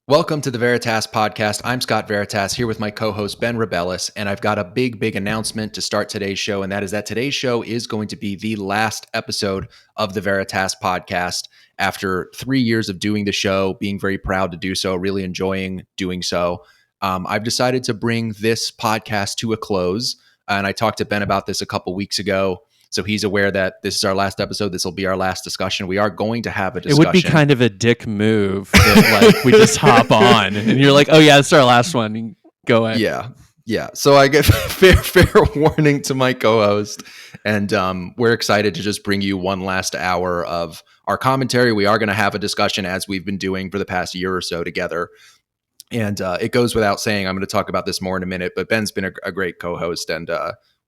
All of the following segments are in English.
Welcome to the Veritas Podcast. I'm Scott Veritas here with my co-host Ben Rebellis, and I've got a big announcement to start today's show, and that is that today's show is going to be the last episode of the Veritas Podcast. After 3 years of doing the show, being very proud to do so, really enjoying doing so, I've decided to bring this podcast to a close, and I talked to Ben about this a couple weeks ago. So he's aware that this is our last episode. This will be our last discussion. We are going to have a discussion. It would be kind of a dick move if we just hop on and you're like, oh yeah, it's our last one. Go ahead. Yeah. So I get fair warning to my co-host, and we're excited to just bring you one last hour of our commentary. We are going to have a discussion as we've been doing for the past year or so together. And it goes without saying, I'm going to talk about this more in a minute, but Ben's been a great co-host, and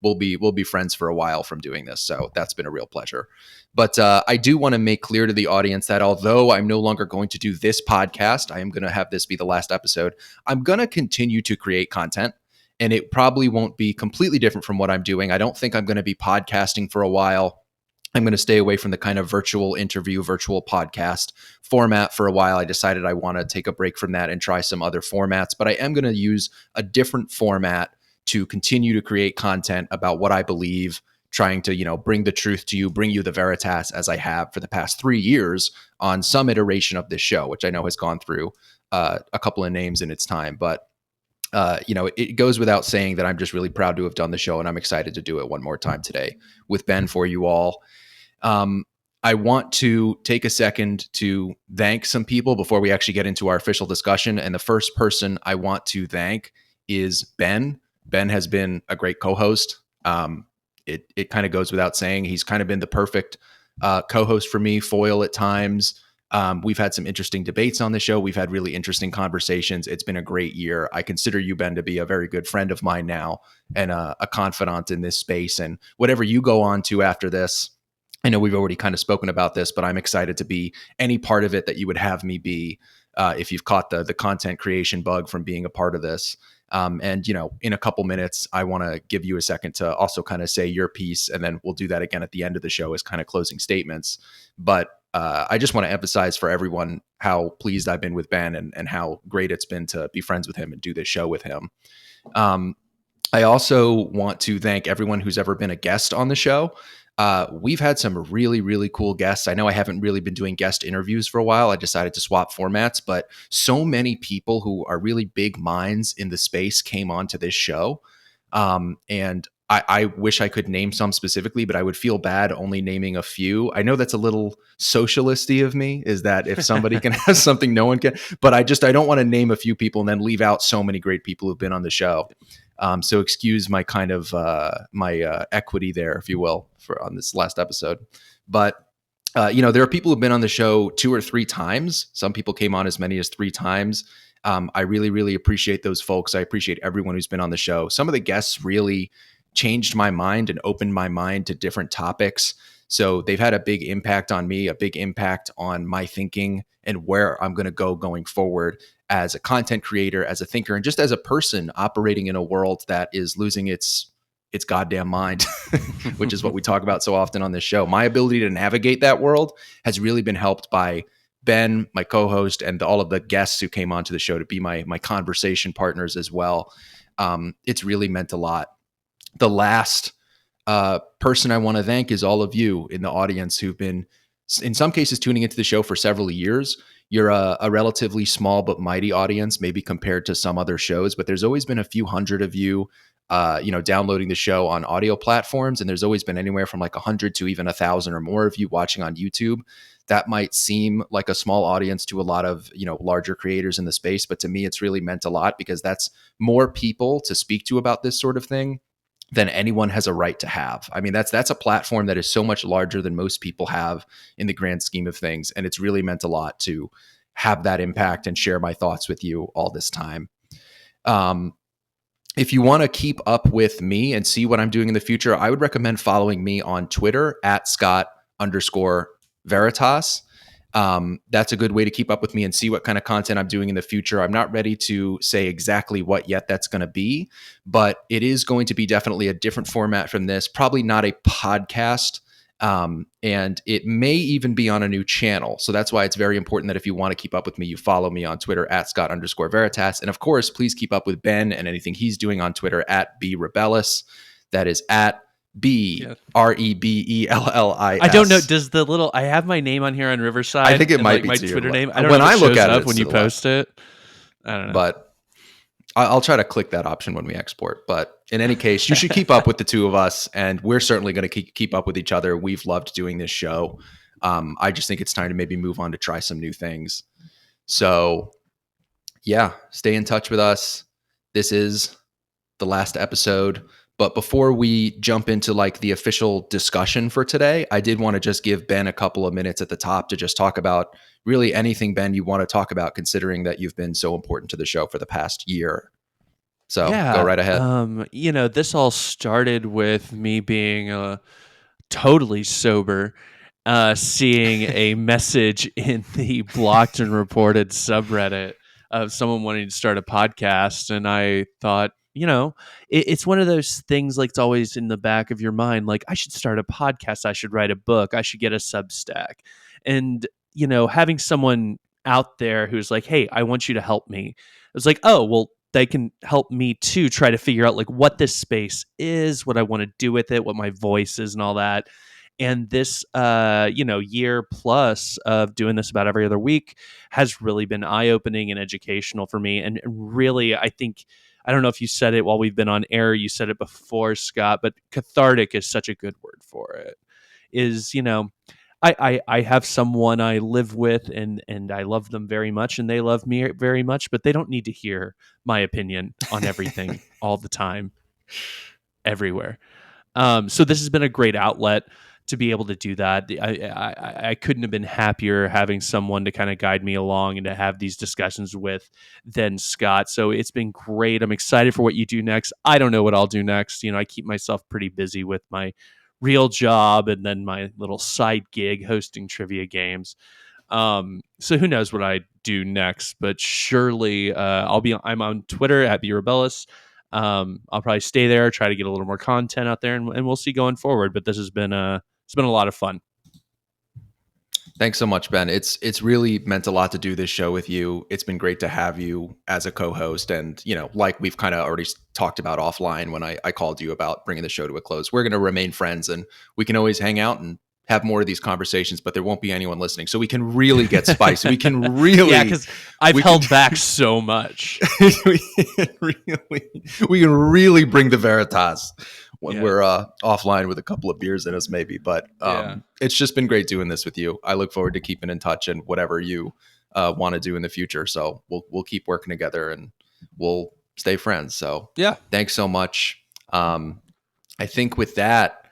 we'll be friends for a while from doing this. So that's been a real pleasure. But I do want to make clear to the audience that although I'm no longer going to do this podcast, I am going to have this be the last episode. I'm going to continue to create content, and it probably won't be completely different from what I'm doing. I don't think I'm going to be podcasting for a while. I'm going to stay away from the kind of virtual interview, virtual podcast format for a while. I decided I want to take a break from that and try some other formats, but I am going to use a different format to continue to create content about what I believe, trying to, bring the truth to you, bring you the Veritas as I have for the past 3 years on some iteration of this show, which I know has gone through a couple of names in its time. But, it goes without saying that I'm just really proud to have done the show, and I'm excited to do it one more time today with Ben for you all. I want to take a second to thank some people before we actually get into our official discussion. And the first person I want to thank is Ben. Ben has been a great co-host. It kind of goes without saying. He's kind of been the perfect co-host for me, foil at times. We've had some interesting debates on the show. We've had really interesting conversations. It's been a great year. I consider you, Ben, to be a very good friend of mine now and a confidant in this space. And whatever you go on to after this, I know we've already kind of spoken about this, but I'm excited to be any part of it that you would have me be if you've caught the content creation bug from being a part of this. And, in a couple minutes, I want to give you a second to also kind of say your piece, and then we'll do that again at the end of the show as kind of closing statements. But I just want to emphasize for everyone how pleased I've been with Ben and how great it's been to be friends with him and do this show with him. I also want to thank everyone who's ever been a guest on the show. We've had some really cool guests. I know I haven't really been doing guest interviews for a while. I decided to swap formats, but so many people who are really big minds in the space came onto this show. And I wish I could name some specifically, but I would feel bad only naming a few. I know that's a little socialisty of me, is that if somebody can have something, no one can. But I don't want to name a few people and then leave out so many great people who've been on the show. So excuse my kind of my equity there, if you will, on this last episode. But there are people who've been on the show 2 or 3 times. Some people came on as many as 3 times. I really appreciate those folks. I appreciate everyone who's been on the show. Some of the guests really changed my mind and opened my mind to different topics. So they've had a big impact on me, a big impact on my thinking and where I'm going to go going forward as a content creator, as a thinker, and just as a person operating in a world that is losing its goddamn mind, which is what we talk about so often on this show. My ability to navigate that world has really been helped by Ben, my co-host, and all of the guests who came onto the show to be my conversation partners as well. It's really meant a lot. The last person I want to thank is all of you in the audience who've been, in some cases, tuning into the show for several years. You're a relatively small but mighty audience, maybe compared to some other shows, but there's always been a few hundred of you, downloading the show on audio platforms. And there's always been anywhere from like 100 to even 1,000 or more of you watching on YouTube. That might seem like a small audience to a lot of, larger creators in the space. But to me, it's really meant a lot because that's more people to speak to about this sort of thing than anyone has a right to have. I mean, that's a platform that is so much larger than most people have in the grand scheme of things. And it's really meant a lot to have that impact and share my thoughts with you all this time. If you want to keep up with me and see what I'm doing in the future, I would recommend following me on Twitter at Scott_Veritas. That's a good way to keep up with me and see what kind of content I'm doing in the future. I'm not ready to say exactly what yet that's going to be, but it is going to be definitely a different format from this. Probably not a podcast And it may even be on a new channel. So that's why it's very important that if you want to keep up with me, you follow me on Twitter at Scott_Veritas. And of course, please keep up with Ben and anything he's doing on Twitter at BRebellis. That is at BREBELLIS. I don't know. Does the little I have my name on here on Riverside? I think it might like be my to Twitter your name. left. I don't When know if I it look shows at it, up it's when to you the post it. I don't know. But I'll try to click that option when we export. But in any case, you should keep up with the two of us, and we're certainly going to keep up with each other. We've loved doing this show. I just think it's time to maybe move on to try some new things. So yeah, stay in touch with us. This is the last episode. But before we jump into like the official discussion for today, I did want to just give Ben a couple of minutes at the top to just talk about really anything, Ben, you want to talk about, considering that you've been so important to the show for the past year. So go right ahead. This all started with me being totally sober, seeing a message in the blocked and reported subreddit of someone wanting to start a podcast. And I thought, it's one of those things like it's always in the back of your mind. Like, I should start a podcast. I should write a book. I should get a Substack. And, having someone out there who's like, hey, I want you to help me. It was like, oh, well, they can help me too try to figure out like what this space is, what I want to do with it, what my voice is and all that. And this year plus of doing this about every other week has really been eye-opening and educational for me. And really, I think, I don't know if you said it while we've been on air, you said it before, Scott, but cathartic is such a good word for it. Is, I have someone I live with and I love them very much and they love me very much, but they don't need to hear my opinion on everything all the time, everywhere. So this has been a great outlet to be able to do that. I couldn't have been happier having someone to kind of guide me along and to have these discussions with than Scott. So it's been great. I'm excited for what you do next. I don't know what I'll do next. I keep myself pretty busy with my real job and then my little side gig hosting trivia games. So who knows what I do next, but surely I'm on Twitter at BRebellis. I'll probably stay there, try to get a little more content out there, and we'll see going forward. But this has been it's been a lot of fun. Thanks so much, Ben. It's really meant a lot to do this show with you. It's been great to have you as a co-host. And, like we've kind of already talked about offline when I called you about bringing the show to a close, we're going to remain friends and we can always hang out and have more of these conversations, but there won't be anyone listening. So we can really get spicy. We can really... Yeah, because I've held back so much. we can really bring the Veritas when we're offline with a couple of beers in us maybe. But it's just been great doing this with you. I look forward to keeping in touch and whatever you want to do in the future. So we'll keep working together and we'll stay friends. So thanks so much. I think with that,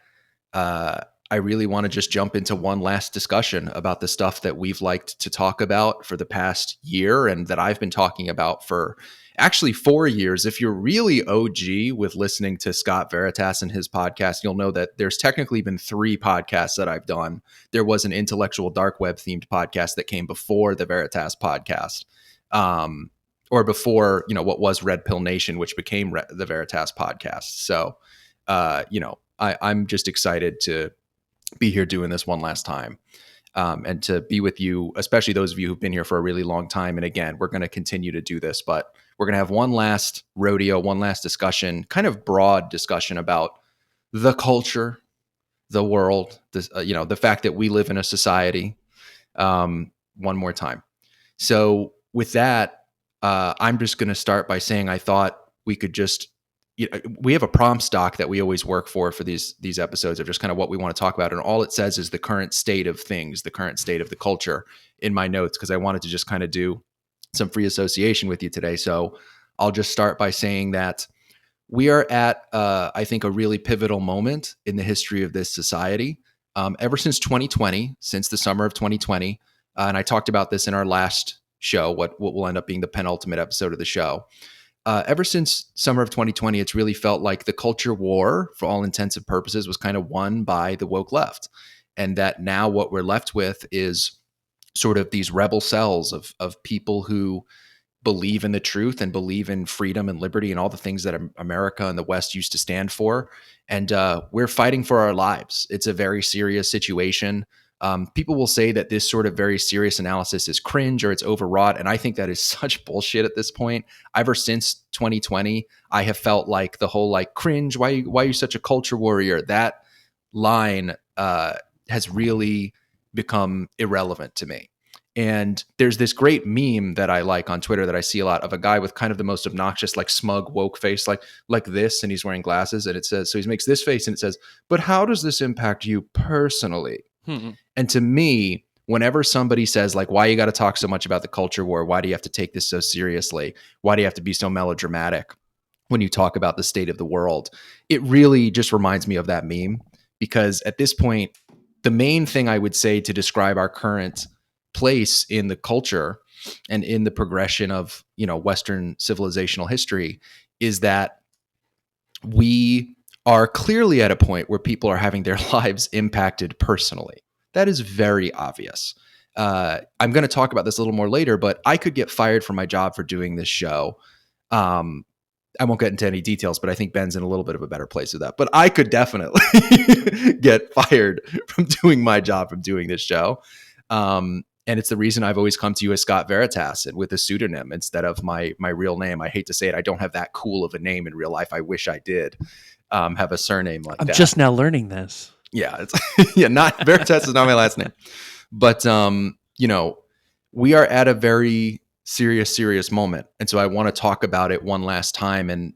I really want to just jump into one last discussion about the stuff that we've liked to talk about for the past year and that I've been talking about for actually 4 years. If you're really OG with listening to Scott Veritas and his podcast, you'll know that there's technically been 3 podcasts that I've done. There was an intellectual dark web themed podcast that came before the Veritas podcast, or before, what was Red Pill Nation, which became the Veritas podcast. So, I'm just excited to be here doing this one last time, and to be with you, especially those of you who've been here for a really long time. And again, we're going to continue to do this, but we're going to have one last rodeo, one last discussion, kind of broad discussion about the culture, the world, the fact that we live in a society, one more time. So with that, I'm just going to start by saying I thought we could just... we have a prompt stock that we always work for these episodes of just kind of what we want to talk about. And all it says is the current state of things, the current state of the culture in my notes, because I wanted to just kind of do some free association with you today. So I'll just start by saying that we are at, I think, a really pivotal moment in the history of this society. Ever since 2020, since the summer of 2020, and I talked about this in our last show, what will end up being the penultimate episode of the show. Ever since summer of 2020, it's really felt like the culture war, for all intents and purposes, was kind of won by the woke left. And that now what we're left with is sort of these rebel cells of people who believe in the truth and believe in freedom and liberty and all the things that America and the West used to stand for. And we're fighting for our lives. It's a very serious situation. People will say that this sort of very serious analysis is cringe or it's overwrought. And I think that is such bullshit at this point. Ever since 2020, I have felt like the whole like cringe, why are you such a culture warrior? That line has really become irrelevant to me. And there's this great meme that I like on Twitter that I see a lot of a guy with kind of the most obnoxious, like smug woke face, like this, and he's wearing glasses. And it says, so he makes this face and it says, but how does this impact you personally? And to me, whenever somebody says like, why you got to talk so much about the culture war? Why do you have to take this so seriously? Why do you have to be so melodramatic when you talk about the state of the world? It really just reminds me of that meme, because at this point, the main thing I would say to describe our current place in the culture and in the progression of, Western civilizational history is that we are clearly at a point where people are having their lives impacted personally. That is very obvious. I'm going to talk about this a little more later, but I could get fired from my job for doing this show. I won't get into any details, but I think Ben's in a little bit of a better place with that. But I could definitely get fired from doing my job, from doing this show. And it's the reason I've always come to you as Scott Veritas and with a pseudonym instead of my real name. I hate to say it. I don't have that cool of a name in real life. I wish I did have a surname like that. I'm just now learning this. Yeah. It's not Veritas is not my last name. But, we are at a very serious moment. And so I want to talk about it one last time. And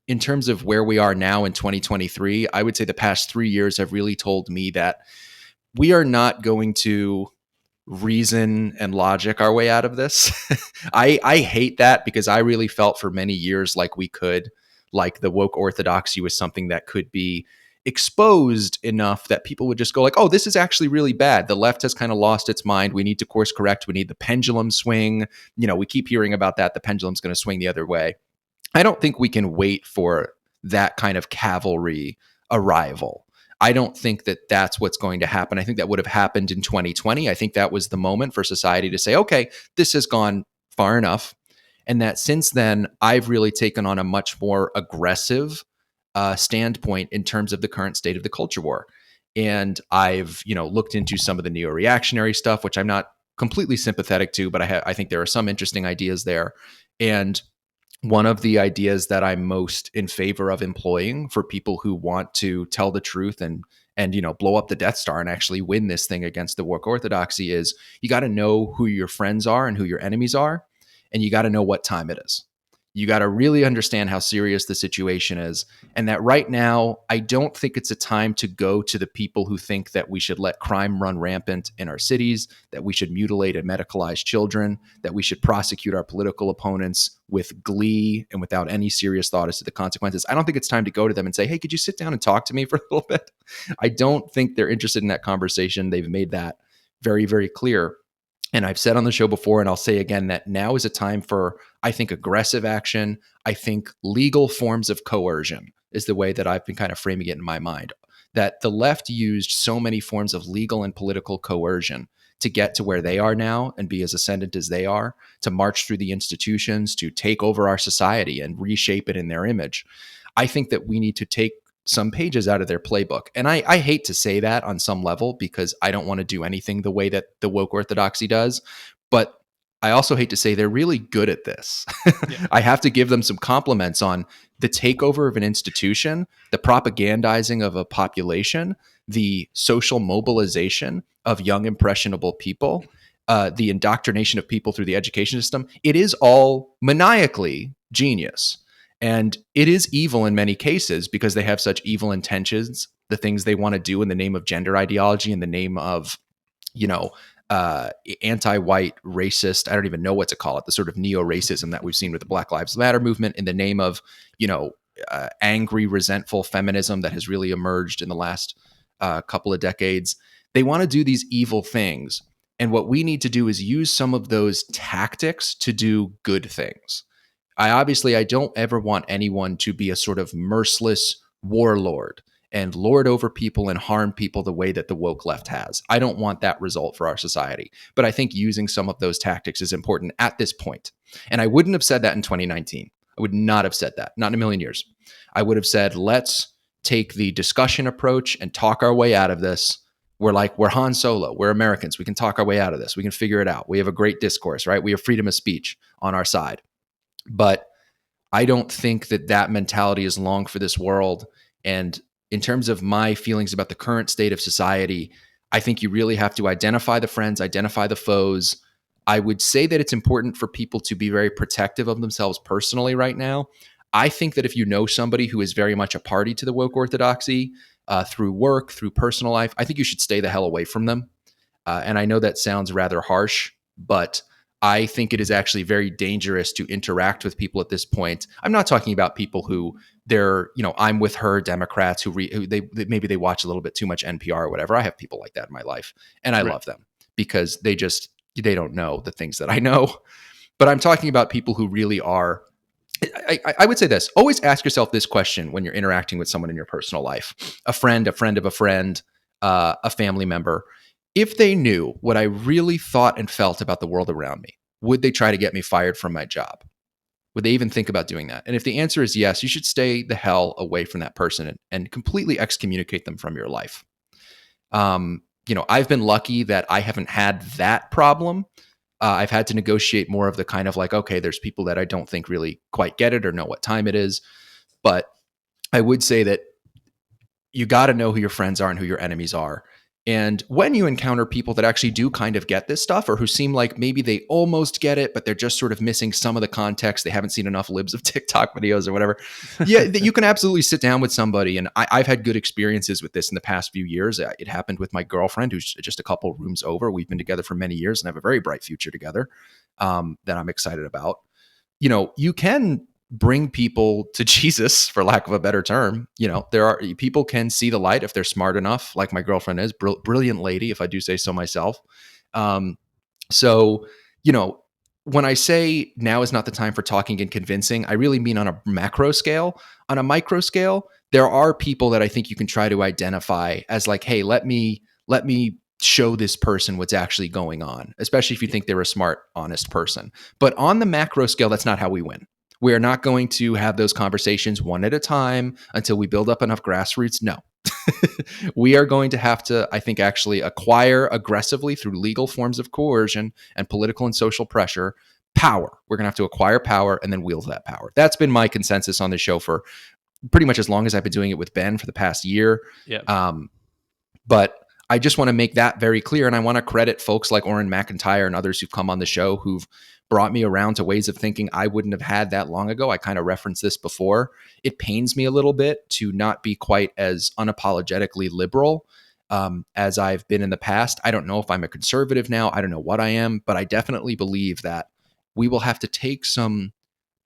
in terms of where we are now in 2023, I would say the past 3 years have really told me that we are not going to reason and logic our way out of this. I hate that, because I really felt for many years like we could, like the woke orthodoxy was something that could be exposed enough that people would just go like, oh, this is actually really bad. The left has kind of lost its mind. We need to course correct. We need the pendulum swing. We keep hearing about that. The pendulum's going to swing the other way. I don't think we can wait for that kind of cavalry arrival. I don't think that that's what's going to happen. I think that would have happened in 2020. I think that was the moment for society to say, okay, this has gone far enough. And that since then, I've really taken on a much more aggressive standpoint in terms of the current state of the culture war. And I've, looked into some of the neo-reactionary stuff, which I'm not completely sympathetic to, but I think there are some interesting ideas there. And one of the ideas that I'm most in favor of employing for people who want to tell the truth and blow up the Death Star and actually win this thing against the woke orthodoxy is you got to know who your friends are and who your enemies are, and you got to know what time it is. You got to really understand how serious the situation is, and that right now, I don't think it's a time to go to the people who think that we should let crime run rampant in our cities, that we should mutilate and medicalize children, that we should prosecute our political opponents with glee and without any serious thought as to the consequences. I don't think it's time to go to them and say, hey, could you sit down and talk to me for a little bit? I don't think they're interested in that conversation. They've made that very, very clear. And I've said on the show before, and I'll say again, that now is a time for, I think, aggressive action. I think legal forms of coercion is the way that I've been kind of framing it in my mind. That the left used so many forms of legal and political coercion to get to where they are now and be as ascendant as they are, to march through the institutions, to take over our society and reshape it in their image. I think that we need to take some pages out of their playbook. And I hate to say that on some level, because I don't want to do anything the way that the woke orthodoxy does. But I also hate to say they're really good at this. Yeah. I have to give them some compliments on the takeover of an institution, the propagandizing of a population, the social mobilization of young, impressionable people, the indoctrination of people through the education system. It is all maniacally genius. And it is evil in many cases because they have such evil intentions, the things they want to do in the name of gender ideology, in the name of, anti-white racist, I don't even know what to call it, the sort of neo-racism that we've seen with the Black Lives Matter movement, in the name of, angry, resentful feminism that has really emerged in the last couple of decades. They want to do these evil things. And what we need to do is use some of those tactics to do good things. I don't ever want anyone to be a sort of merciless warlord and lord over people and harm people the way that the woke left has. I don't want that result for our society. But I think using some of those tactics is important at this point. And I wouldn't have said that in 2019. I would not have said that, not in a million years. I would have said, let's take the discussion approach and talk our way out of this. We're Han Solo. We're Americans. We can talk our way out of this. We can figure it out. We have a great discourse, right? We have freedom of speech on our side. But I don't think that mentality is long for this world. And in terms of my feelings about the current state of society, I think you really have to identify the friends, identify the foes. I would say that it's important for people to be very protective of themselves personally right now. I think that if you know somebody who is very much a party to the woke orthodoxy through work, through personal life, I think you should stay the hell away from them. And I know that sounds rather harsh, but I think it is actually very dangerous to interact with people at this point. I'm not talking about people who they're, I'm with her Democrats who maybe they watch a little bit too much NPR or whatever. I have people like that in my life, and I love them because they don't know the things that I know. But I'm talking about people who really are. I would say this: always ask yourself this question when you're interacting with someone in your personal life, a friend of a friend, a family member. If they knew what I really thought and felt about the world around me, would they try to get me fired from my job? Would they even think about doing that? And if the answer is yes, you should stay the hell away from that person and completely excommunicate them from your life. I've been lucky that I haven't had that problem. I've had to negotiate more of the kind of like, okay, there's people that I don't think really quite get it or know what time it is. But I would say that you got to know who your friends are and who your enemies are. And when you encounter people that actually do kind of get this stuff or who seem like maybe they almost get it, but they're just sort of missing some of the context, they haven't seen enough libs of TikTok videos or whatever. Yeah, you can absolutely sit down with somebody. And I've had good experiences with this in the past few years. It happened with my girlfriend, who's just a couple rooms over. We've been together for many years and have a very bright future together that I'm excited about. You can bring people to Jesus, for lack of a better term. People can see the light if they're smart enough, like my girlfriend is, brilliant lady, if I do say so myself. So, when I say now is not the time for talking and convincing, I really mean on a macro scale. On a micro scale, there are people that I think you can try to identify as like, hey, let me show this person what's actually going on, especially if you think they're a smart, honest person. But on the macro scale, that's not how we win. We are not going to have those conversations one at a time until we build up enough grassroots. No. We are going to have to, I think, actually acquire aggressively through legal forms of coercion and political and social pressure power. We're going to have to acquire power and then wield that power. That's been my consensus on the show for pretty much as long as I've been doing it with Ben for the past year. Yeah. But I just want to make that very clear. And I want to credit folks like Oren McIntyre and others who've come on the show who've brought me around to ways of thinking I wouldn't have had that long ago. I kind of referenced this before. It pains me a little bit to not be quite as unapologetically liberal as I've been in the past. I don't know if I'm a conservative now. I don't know what I am, but I definitely believe that we will have to take some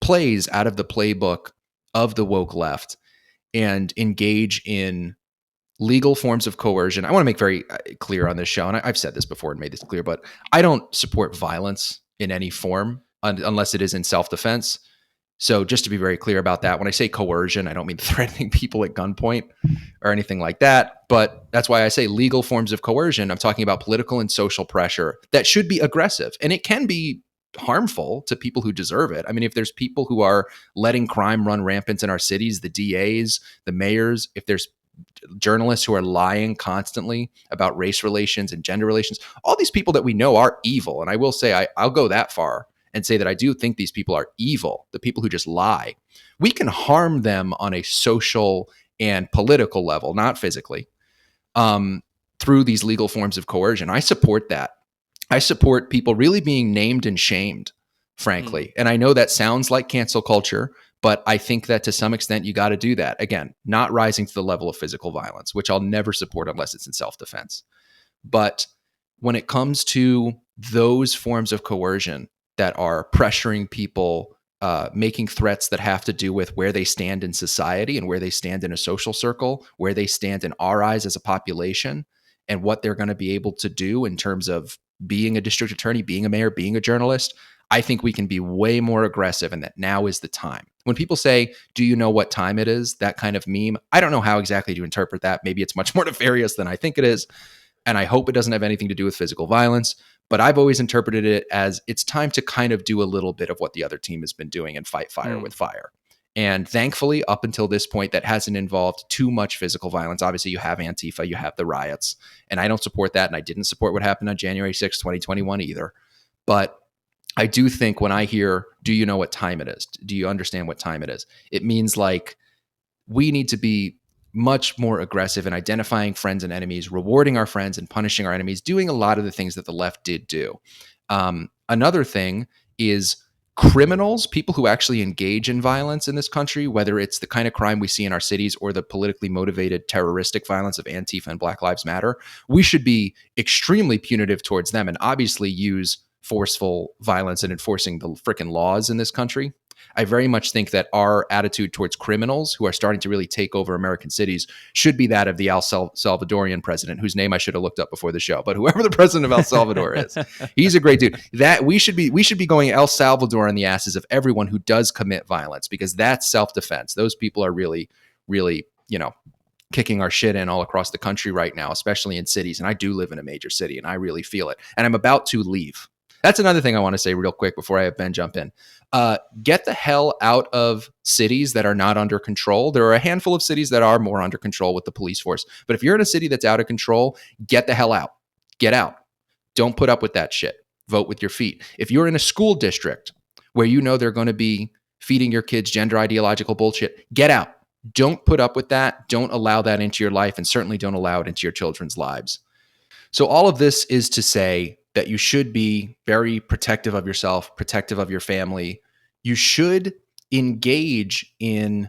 plays out of the playbook of the woke left and engage in legal forms of coercion. I want to make very clear on this show, and I've said this before and made this clear, but I don't support violence in any form unless it is in self-defense. So just to be very clear about that, when I say coercion, I don't mean threatening people at gunpoint or anything like that. But that's why I say legal forms of coercion. I'm talking about political and social pressure that should be aggressive. And it can be harmful to people who deserve it. I mean, if there's people who are letting crime run rampant in our cities, the DAs, the mayors, if there's journalists who are lying constantly about race relations and gender relations, all these people that we know are evil. And I will say, I'll go that far and say that I do think these people are evil, the people who just lie. We can harm them on a social and political level, not physically, through these legal forms of coercion. I support that. I support people really being named and shamed, frankly. And I know that sounds like cancel culture, but I think that to some extent you got to do that. Again, not rising to the level of physical violence, which I'll never support unless it's in self-defense. But when it comes to those forms of coercion that are pressuring people, making threats that have to do with where they stand in society and where they stand in a social circle, where they stand in our eyes as a population, and what they're going to be able to do in terms of being a district attorney, being a mayor, being a journalist, I think we can be way more aggressive, and that now is the time. When people say, do you know what time it is? That kind of meme, I don't know how exactly to interpret that. Maybe it's much more nefarious than I think it is. And I hope it doesn't have anything to do with physical violence. But I've always interpreted it as it's time to kind of do a little bit of what the other team has been doing and fight fire with fire. And thankfully, up until this point, that hasn't involved too much physical violence. Obviously, you have Antifa, you have the riots, and I don't support that. And I didn't support what happened on January 6, 2021 either. But I do think when I hear, do you know what time it is? Do you understand what time it is? It means like we need to be much more aggressive in identifying friends and enemies, rewarding our friends and punishing our enemies, doing a lot of the things that the left did do. Another thing is criminals, people who actually engage in violence in this country, whether it's the kind of crime we see in our cities or the politically motivated terroristic violence of Antifa and Black Lives Matter, we should be extremely punitive towards them and obviously use forceful violence in enforcing the frickin' laws in this country. I very much think that our attitude towards criminals who are starting to really take over American cities should be that of the Salvadorian president, whose name I should have looked up before the show. But whoever the president of El Salvador is, he's a great dude. That we should be going El Salvador in the asses of everyone who does commit violence, because that's self-defense. Those people are really, really, kicking our shit in all across the country right now, especially in cities. And I do live in a major city and I really feel it. And I'm about to leave. That's another thing I want to say real quick before I have Ben jump in. Get the hell out of cities that are not under control. There are a handful of cities that are more under control with the police force. But if you're in a city that's out of control, get the hell out. Get out. Don't put up with that shit. Vote with your feet. If you're in a school district where you know they're going to be feeding your kids gender ideological bullshit, get out. Don't put up with that. Don't allow that into your life, and certainly don't allow it into your children's lives. So all of this is to say that you should be very protective of yourself, protective of your family. You should engage in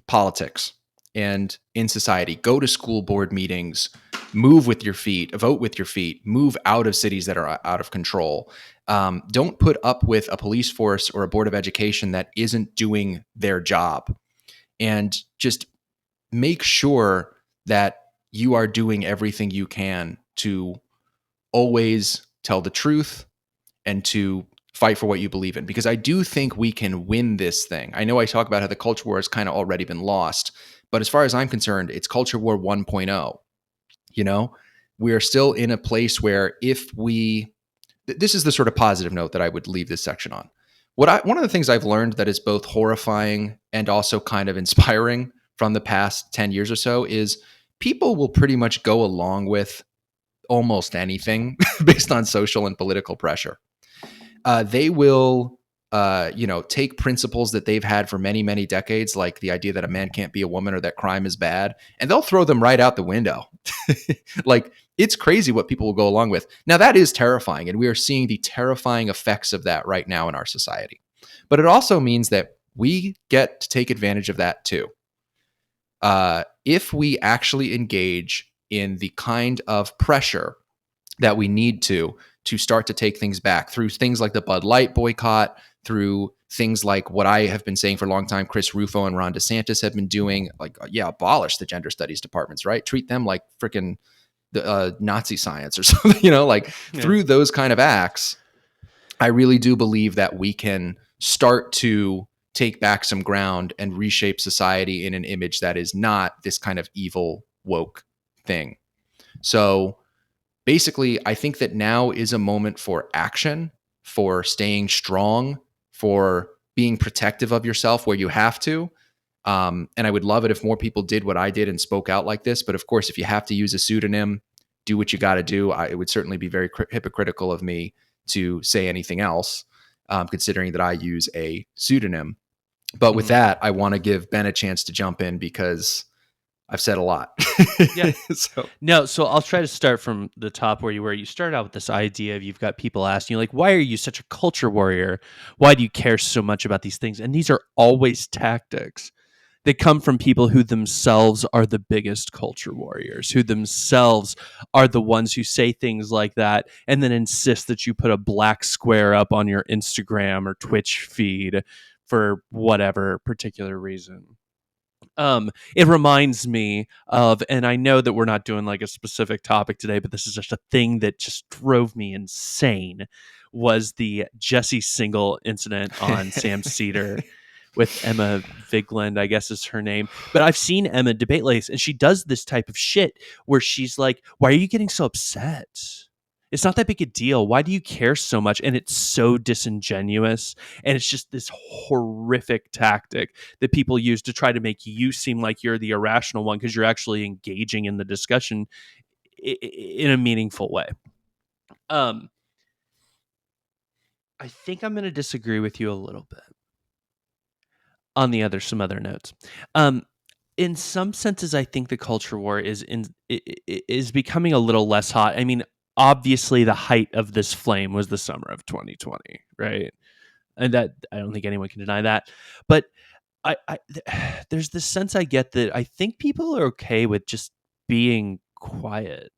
politics and in society. Go to school board meetings, move with your feet, vote with your feet, move out of cities that are out of control. Don't put up with a police force or a board of education that isn't doing their job. And just make sure that you are doing everything you can to always tell the truth and to fight for what you believe in, because I do think we can win this thing. I know I talk about how the culture war has kind of already been lost, but as far as I'm concerned, it's culture war 1.0. We are still in a place where this is the sort of positive note that I would leave this section on. One of the things I've learned that is both horrifying and also kind of inspiring from the past 10 years or so is people will pretty much go along with almost anything based on social and political pressure. They will, take principles that they've had for many, many decades, like the idea that a man can't be a woman or that crime is bad, and they'll throw them right out the window. Like, it's crazy what people will go along with. Now, that is terrifying, and we are seeing the terrifying effects of that right now in our society. But it also means that we get to take advantage of that too. If we actually engage in the kind of pressure that we need to start to take things back through things like the Bud Light boycott, through things like what I have been saying for a long time, Chris Rufo and Ron DeSantis have been doing, like, abolish the gender studies departments, right? Treat them like freaking the Nazi science or something, through those kind of acts. I really do believe that we can start to take back some ground and reshape society in an image that is not this kind of evil woke thing. So basically, I think that now is a moment for action, for staying strong, for being protective of yourself where you have to. And I would love it if more people did what I did and spoke out like this. But of course, if you have to use a pseudonym, do what you got to do. It would certainly be very hypocritical of me to say anything else, considering that I use a pseudonym. But with that, I want to give Ben a chance to jump in because I've said a lot. Yeah. So I'll try to start from the top where you start out with this idea of you've got people asking you, like, why are you such a culture warrior? Why do you care so much about these things? And these are always tactics that come from people who themselves are the biggest culture warriors, who themselves are the ones who say things like that and then insist that you put a black square up on your Instagram or Twitch feed for whatever particular reason. It reminds me of, and I know that we're not doing like a specific topic today, but this is just a thing that just drove me insane, was the Jesse Single incident on Sam Cedar. with Emma Vigland, I guess is her name. But I've seen Emma debate like this, and she does this type of shit where she's like, "Why are you getting so upset? It's not that big a deal. Why do you care so much?" And it's so disingenuous. And it's just this horrific tactic that people use to try to make you seem like you're the irrational one because you're actually engaging in the discussion in a meaningful way. I think I'm going to disagree with you a little bit on some other notes. In some senses, I think the culture war is becoming a little less hot. I mean, obviously, the height of this flame was the summer of 2020, right? And that I don't think anyone can deny that. But there's this sense I get that I think people are okay with just being quiet.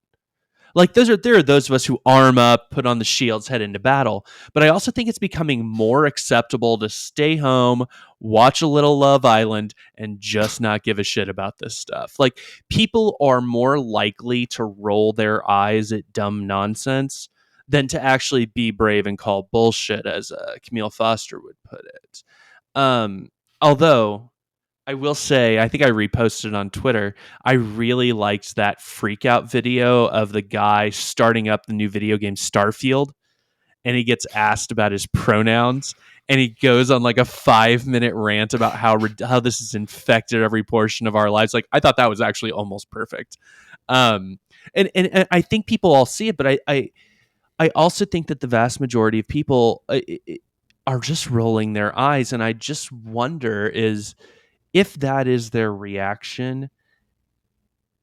Like there are those of us who arm up, put on the shields, head into battle. But I also think it's becoming more acceptable to stay home, watch a little Love Island, and just not give a shit about this stuff. Like people are more likely to roll their eyes at dumb nonsense than to actually be brave and call bullshit, as Camille Foster would put it. Although I will say, I think I reposted on Twitter. I really liked that freak out video of the guy starting up the new video game Starfield, and he gets asked about his pronouns, and he goes on like a 5-minute rant about how this has infected every portion of our lives. Like I thought that was actually almost perfect. And I think people all see it, but I also think that the vast majority of people are just rolling their eyes, and I just wonder if that is their reaction,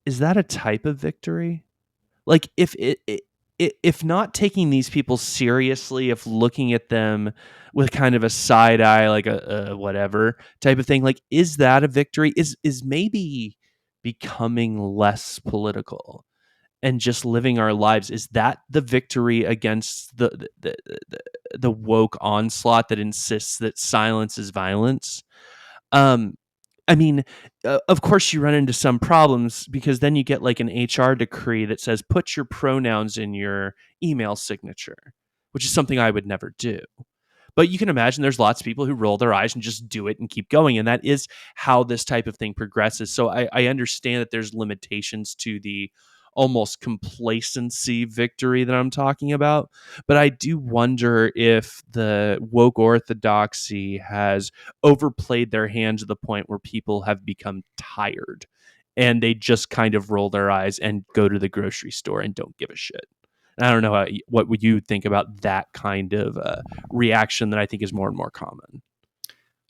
is that a type of victory? Like if not taking these people seriously, if looking at them with kind of a side eye, like a whatever type of thing, like is that a victory? Is maybe becoming less political and just living our lives, is that the victory against the woke onslaught that insists that silence is violence? Um, I mean, of course, you run into some problems because then you get like an HR decree that says put your pronouns in your email signature, which is something I would never do. But you can imagine there's lots of people who roll their eyes and just do it and keep going. And that is how this type of thing progresses. So I understand that there's limitations to the almost complacency victory that I'm talking about. But I do wonder if the woke orthodoxy has overplayed their hand to the point where people have become tired and they just kind of roll their eyes and go to the grocery store and don't give a shit. And I don't know what would you think about that kind of reaction that I think is more and more common.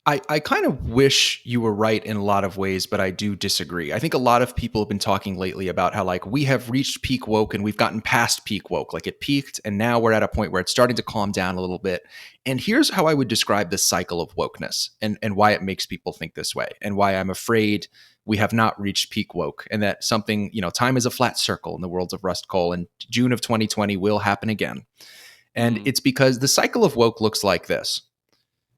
I kind of wish you were right in a lot of ways, but I do disagree. I think a lot of people have been talking lately about how like we have reached peak woke and we've gotten past peak woke. Like it peaked and now we're at a point where it's starting to calm down a little bit. And here's how I would describe this cycle of wokeness and why it makes people think this way and why I'm afraid we have not reached peak woke and that something, time is a flat circle in the worlds of Rust Cole and June of 2020 will happen again. And it's because the cycle of woke looks like this.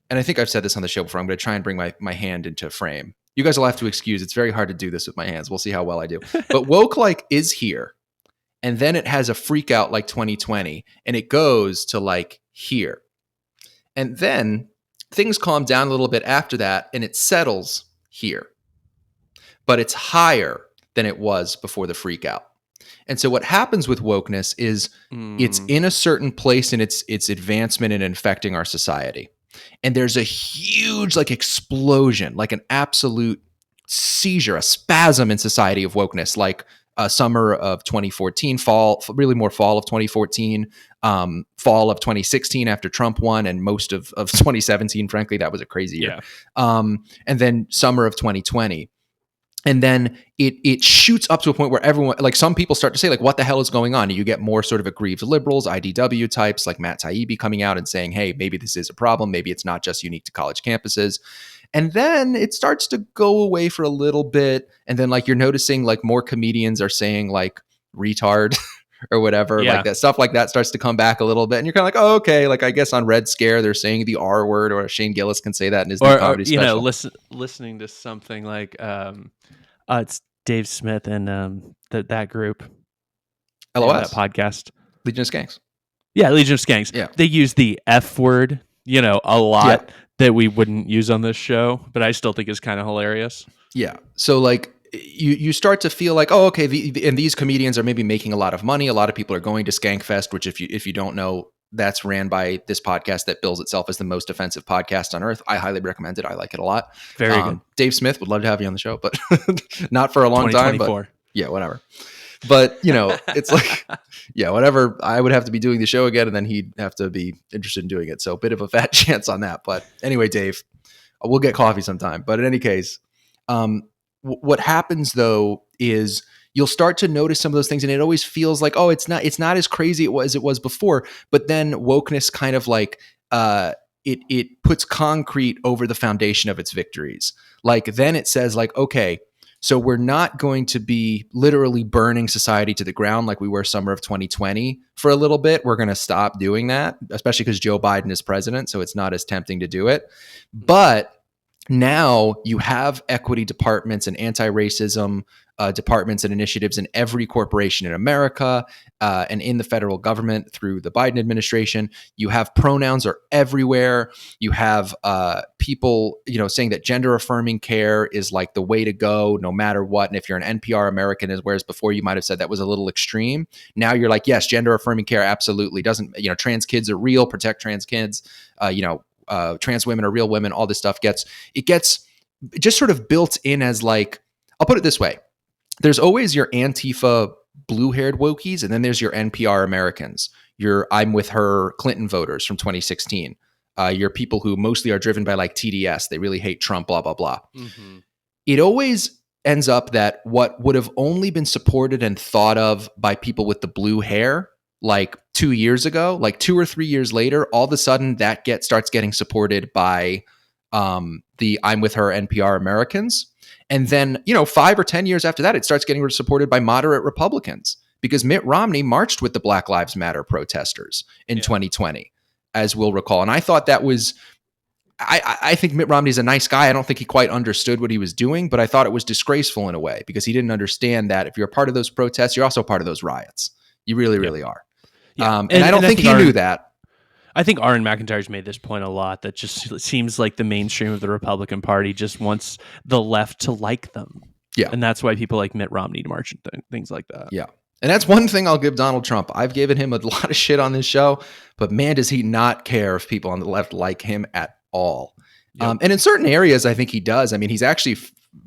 And I think I've said this on the show before. I'm going to try and bring my hand into frame. You guys will have to excuse. It's very hard to do this with my hands. We'll see how well I do. But woke like is here. And then it has a freak out like 2020. And it goes to like here. And then things calm down a little bit after that. And it settles here. But it's higher than it was before the freak out. And so what happens with wokeness is it's in a certain place in its advancement and infecting our society. And there's a huge like explosion, like an absolute seizure, a spasm in society of wokeness, like summer of 2014, really more fall of 2014, fall of 2016 after Trump won, and most of 2017, frankly, that was a crazy year. Yeah. And then summer of 2020. And then it shoots up to a point where everyone, like some people start to say, like, what the hell is going on? And you get more sort of aggrieved liberals, IDW types like Matt Taibbi coming out and saying, hey, maybe this is a problem. Maybe it's not just unique to college campuses. And then it starts to go away for a little bit. And then like you're noticing like more comedians are saying like retard or whatever, like that stuff like that starts to come back a little bit. And you're kind of like, oh, okay. Like I guess on Red Scare, they're saying the R word, or Shane Gillis can say that in his new comedy special. Listening to something like, it's Dave Smith and that group. LOS. That podcast. Legion of Skanks. Yeah, Legion of Skanks. Yeah. They use the F word, a lot. Yeah. that we wouldn't use on this show, but I still think is kind of hilarious. Yeah. So like you start to feel like, oh, okay, and these comedians are maybe making a lot of money. A lot of people are going to Skankfest, which if you don't know, that's ran by this podcast that bills itself as the most offensive podcast on earth. I highly recommend it. I like it a lot. Very good. Dave Smith would love to have you on the show, but not for a long time. But yeah, whatever. But it's like, yeah, whatever. I would have to be doing the show again, and then he'd have to be interested in doing it. So a bit of a fat chance on that. But anyway, Dave, we'll get coffee sometime. But in any case, what happens though is you'll start to notice some of those things, and it always feels like, oh, it's not as crazy as it was before. But then wokeness kind of like it puts concrete over the foundation of its victories. Like then it says like, okay, so we're not going to be literally burning society to the ground like we were summer of 2020 for a little bit. We're going to stop doing that, especially because Joe Biden is president, so it's not as tempting to do it. But now you have equity departments and anti-racism departments and initiatives in every corporation in America and in the federal government through the Biden administration. You have pronouns are everywhere. You have people, saying that gender affirming care is like the way to go no matter what. And if you're an NPR American, whereas before you might have said that was a little extreme, now you're like, yes, gender affirming care absolutely doesn't, trans kids are real, protect trans kids, trans women are real women, all this stuff gets just sort of built in as like, I'll put it this way. There's always your Antifa blue-haired wokies, and then there's your NPR Americans, your I'm with her Clinton voters from 2016, your people who mostly are driven by like TDS. They really hate Trump, blah, blah, blah. Mm-hmm. It always ends up that what would have only been supported and thought of by people with the blue hair like 2 years ago, like 2 or 3 years later, all of a sudden that starts getting supported by the I'm with her NPR Americans. And then, 5 or 10 years after that, it starts getting supported by moderate Republicans because Mitt Romney marched with the Black Lives Matter protesters in 2020, as we'll recall. And I thought that was, I think Mitt Romney's a nice guy. I don't think he quite understood what he was doing, but I thought it was disgraceful in a way because he didn't understand that if you're a part of those protests, you're also part of those riots. You really, really are. Yeah. And I don't think he knew that. I think Aaron McIntyre's made this point a lot, that just seems like the mainstream of the Republican Party just wants the left to like them. Yeah. And that's why people like Mitt Romney to march and things like that. Yeah. And that's one thing I'll give Donald Trump. I've given him a lot of shit on this show, but man, does he not care if people on the left like him at all. Yep. And in certain areas, I think he does. I mean, he's actually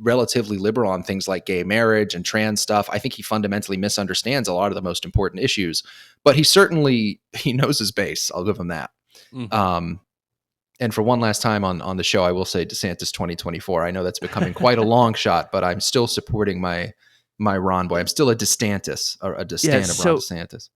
relatively liberal on things like gay marriage and trans stuff. I think he fundamentally misunderstands a lot of the most important issues, but he knows his base. I'll give him that. Mm-hmm. And for one last time on the show, I will say DeSantis 2024. I know that's becoming quite a long shot, but I'm still supporting my Ron boy. I'm still a DeSantis or a Ron DeSantis.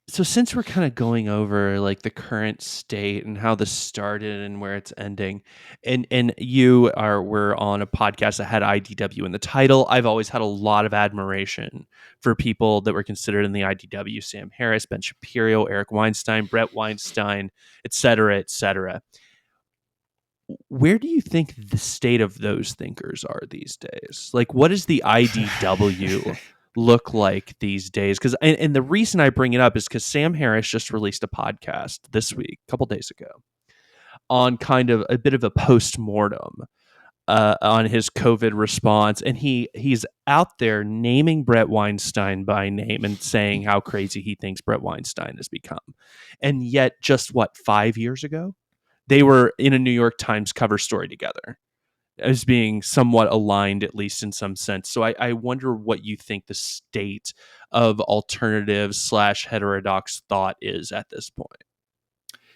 So since we're kind of going over like the current state and how this started and where it's ending, and we're on a podcast that had IDW in the title. I've always had a lot of admiration for people that were considered in the IDW: Sam Harris, Ben Shapiro, Eric Weinstein, Brett Weinstein, et cetera, et cetera. Where do you think the state of those thinkers are these days? Like, what is the IDW look like these days? Because and the reason I bring it up is because Sam Harris just released a podcast this week, a couple days ago, on kind of a bit of a post-mortem on his COVID response, and he's out there naming Brett Weinstein by name and saying how crazy he thinks Brett Weinstein has become. And yet, just 5 years ago, they were in a New York Times cover story together as being somewhat aligned, at least in some sense. So I wonder what you think the state of alternative / heterodox thought is at this point.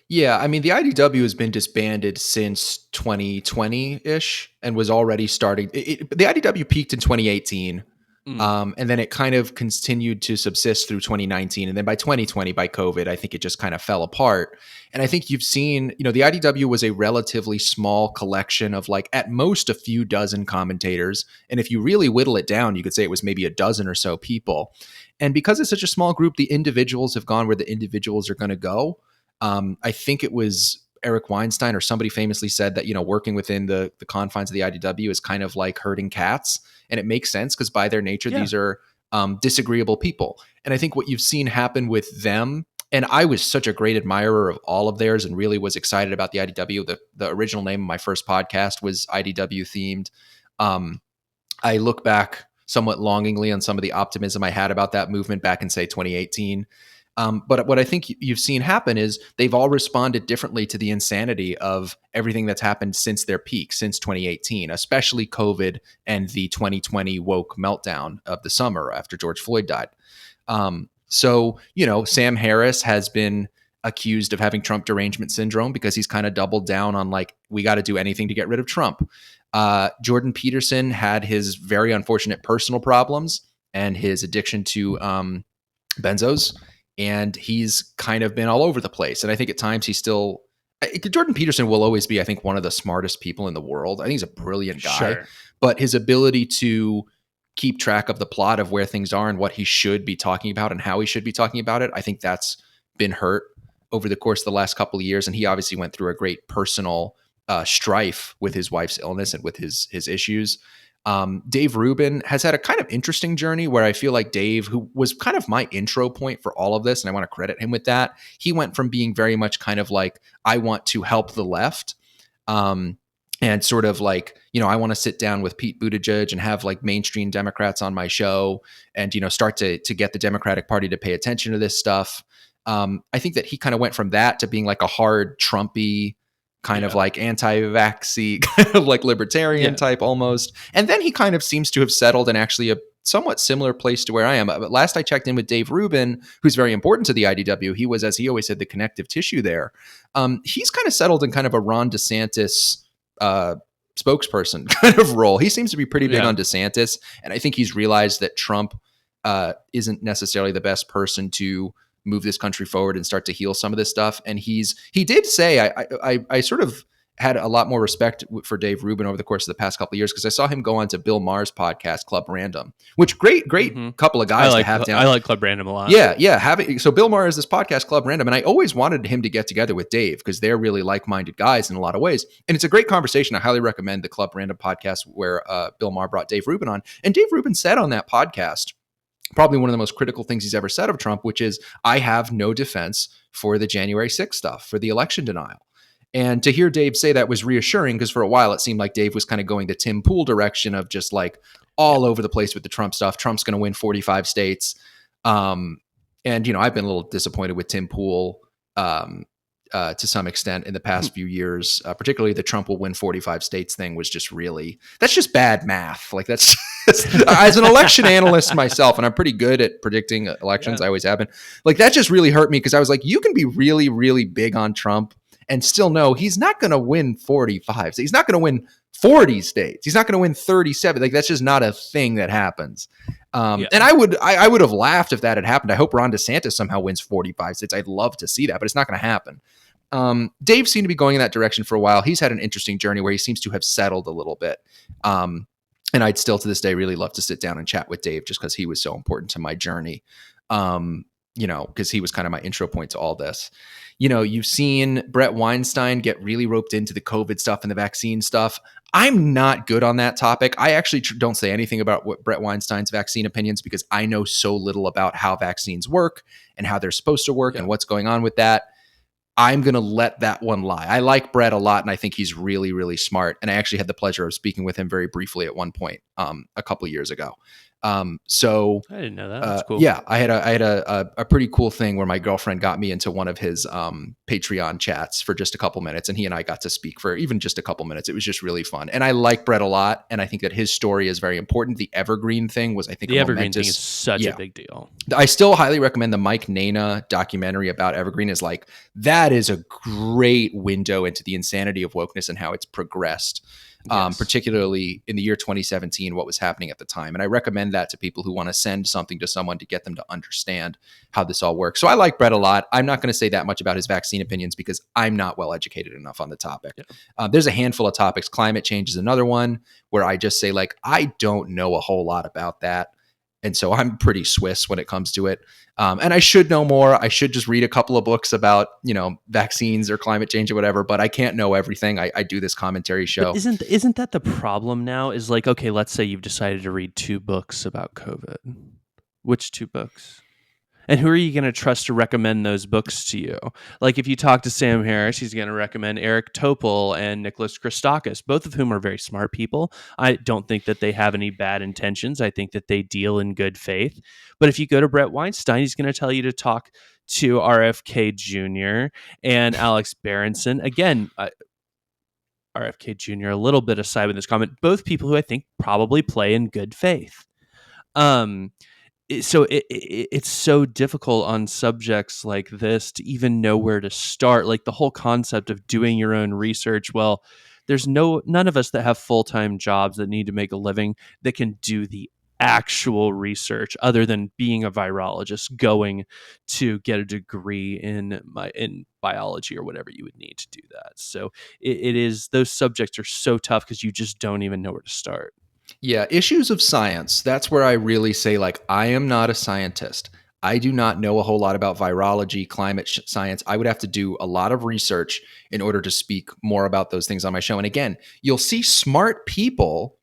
Yeah, I mean, the IDW has been disbanded since 2020-ish and was already starting. The IDW peaked in 2018, and then it kind of continued to subsist through 2019. And then by 2020, by COVID, I think it just kind of fell apart. And I think you've seen, the IDW was a relatively small collection of at most a few dozen commentators. And if you really whittle it down, you could say it was maybe a dozen or so people. And because it's such a small group, the individuals have gone where the individuals are going to go. I think it was Eric Weinstein or somebody famously said that, working within the confines of the IDW is kind of like herding cats. And it makes sense because by their nature, these are disagreeable people. And I think what you've seen happen with them And I was such a great admirer of all of theirs and really was excited about the IDW. The original name of my first podcast was IDW themed. I look back somewhat longingly on some of the optimism I had about that movement back in, say, 2018. But what I think you've seen happen is they've all responded differently to the insanity of everything that's happened since their peak, since 2018, especially COVID and the 2020 woke meltdown of the summer after George Floyd died. So, Sam Harris has been accused of having Trump derangement syndrome because he's kind of doubled down on like, we got to do anything to get rid of Trump. Jordan Peterson had his very unfortunate personal problems and his addiction to benzos, and he's kind of been all over the place. And I think at times Jordan Peterson will always be, I think, one of the smartest people in the world. I think he's a brilliant guy, Sure. but his ability to keep track of the plot of where things are and what he should be talking about and how he should be talking about it, I think that's been hurt over the course of the last couple of years. And he obviously went through a great personal strife with his wife's illness and with his issues. Dave Rubin has had a kind of interesting journey where I feel like Dave, who was kind of my intro point for all of this, and I want to credit him with that, he went from being very much kind of like, I want to help the left, and sort of like, I want to sit down with Pete Buttigieg and have like mainstream Democrats on my show and, start to get the Democratic Party to pay attention to this stuff. I think that he kind of went from that to being like a hard Trumpy kind of like anti-vaxxy, kind of like libertarian type almost. And then he kind of seems to have settled in actually a somewhat similar place to where I am. But last I checked in with Dave Rubin, who's very important to the IDW, he was, as he always said, the connective tissue there. He's kind of settled in kind of a Ron DeSantis spokesperson kind of role. He seems to be pretty big on DeSantis. And I think he's realized that Trump isn't necessarily the best person to move this country forward and start to heal some of this stuff. And he did say, I sort of had a lot more respect for Dave Rubin over the course of the past couple of years because I saw him go on to Bill Maher's podcast, Club Random, which great couple of guys to have down. I like Club Random a lot. Yeah. So Bill Maher has this podcast, Club Random, and I always wanted him to get together with Dave because they're really like-minded guys in a lot of ways. And it's a great conversation. I highly recommend the Club Random podcast where Bill Maher brought Dave Rubin on. And Dave Rubin said on that podcast, probably one of the most critical things he's ever said of Trump, which is, I have no defense for the January 6th stuff, for the election denial. And to hear Dave say that was reassuring because for a while it seemed like Dave was kind of going the Tim Pool direction of just like all over the place with the Trump stuff. Trump's going to win 45 states. And, I've been a little disappointed with Tim Pool to some extent in the past few years, particularly the Trump will win 45 states thing was just that's just bad math. Like that's as an election analyst myself, and I'm pretty good at predicting elections. I always have been. Like that just really hurt me because I was like, you can be really, really big on Trump and still know he's not going to win 45. He's not going to win 40 states. He's not going to win 37. Like that's just not a thing that happens. And I would have laughed if that had happened. I hope Ron DeSantis somehow wins 45 states. I'd love to see that, but it's not going to happen. Dave seemed to be going in that direction for a while. He's had an interesting journey where he seems to have settled a little bit. And I'd still to this day really love to sit down and chat with Dave just because he was so important to my journey. Because he was kind of my intro point to all this. You've seen Brett Weinstein get really roped into the COVID stuff and the vaccine stuff. I'm not good on that topic. I actually don't say anything about what Brett Weinstein's vaccine opinions because I know so little about how vaccines work and how they're supposed to work and what's going on with that. I'm going to let that one lie. I like Brett a lot, and I think he's really, really smart. And I actually had the pleasure of speaking with him very briefly at one point a couple of years ago. So I didn't know that. That's cool. Yeah, I had a pretty cool thing where my girlfriend got me into one of his Patreon chats for just a couple minutes, and he and I got to speak for even just a couple minutes. It was just really fun, and I like Brett a lot, and I think that his story is very important. The Evergreen thing was, I think, the Evergreen thing is such a big deal. I still highly recommend the Mike Nana documentary about Evergreen. Is like that is a great window into the insanity of wokeness and how it's progressed. Particularly in the year 2017, what was happening at the time. And I recommend that to people who want to send something to someone to get them to understand how this all works. So I like Brett a lot. I'm not going to say that much about his vaccine opinions because I'm not well educated enough on the topic. There's a handful of topics. Climate change is another one where I just say, like, I don't know a whole lot about that. And so I'm pretty Swiss when it comes to it. And I should know more. I should just read a couple of books about, vaccines or climate change or whatever, but I can't know everything. I do this commentary show. But isn't that the problem now is like, okay, let's say you've decided to read 2 books about COVID. Which 2 books? And who are you going to trust to recommend those books to you? Like if you talk to Sam Harris, he's going to recommend Eric Topol and Nicholas Christakis, both of whom are very smart people. I don't think that they have any bad intentions. I think that they deal in good faith. But if you go to Brett Weinstein, he's going to tell you to talk to RFK Jr. and Alex Berenson. Again, RFK Jr. a little bit aside with this comment, both people who I think probably play in good faith. So it's so difficult on subjects like this to even know where to start. Like the whole concept of doing your own research. Well, there's none of us that have full-time jobs that need to make a living that can do the actual research other than being a virologist, going to get a degree in biology or whatever you would need to do that. So it is, those subjects are so tough because you just don't even know where to start. Yeah, issues of science. That's where I really say, like, I am not a scientist. I do not know a whole lot about virology, climate science. I would have to do a lot of research in order to speak more about those things on my show. And again, you'll see smart people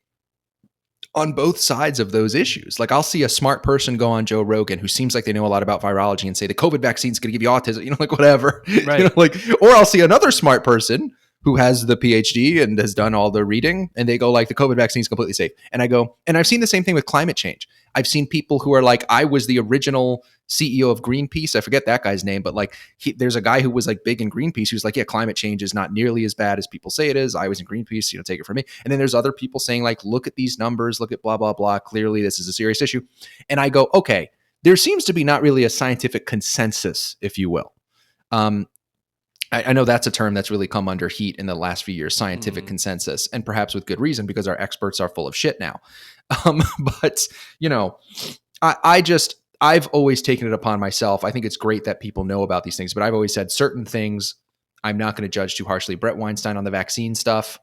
on both sides of those issues. Like I'll see a smart person go on Joe Rogan who seems like they know a lot about virology and say the COVID vaccine is going to give you autism, like whatever, right. Or I'll see another smart person who has the PhD and has done all the reading and they go like the COVID vaccine is completely safe. And I go, and I've seen the same thing with climate change. I've seen people who are like, I was the original CEO of Greenpeace. I forget that guy's name, but like there's a guy who was like big in Greenpeace who's like, yeah, climate change is not nearly as bad as people say it is. I was in Greenpeace, take it from me. And then there's other people saying like, look at these numbers, look at blah, blah, blah. Clearly this is a serious issue. And I go, okay, there seems to be not really a scientific consensus, if you will. I know that's a term that's really come under heat in the last few years, scientific consensus, and perhaps with good reason because our experts are full of shit now. But, I've always taken it upon myself. I think it's great that people know about these things, but I've always said certain things I'm not going to judge too harshly. Brett Weinstein on the vaccine stuff.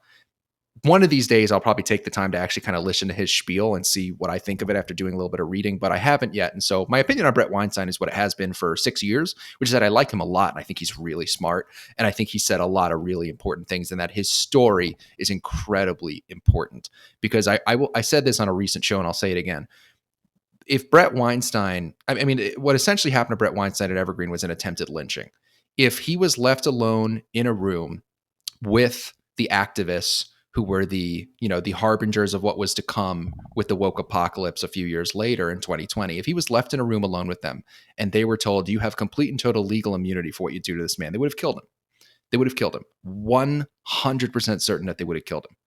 One of these days, I'll probably take the time to actually kind of listen to his spiel and see what I think of it after doing a little bit of reading, but I haven't yet. And so my opinion on Brett Weinstein is what it has been for 6 years, which is that I like him a lot. And I think he's really smart. And I think he said a lot of really important things and that his story is incredibly important because I said this on a recent show and I'll say it again. If Brett Weinstein, I mean, what essentially happened to Brett Weinstein at Evergreen was an attempted lynching. If he was left alone in a room with the activists who were the harbingers of what was to come with the woke apocalypse a few years later in 2020, if he was left in a room alone with them and they were told, you have complete and total legal immunity for what you do to this man, they would have killed him. They would have killed him. 100% certain that they would have killed him.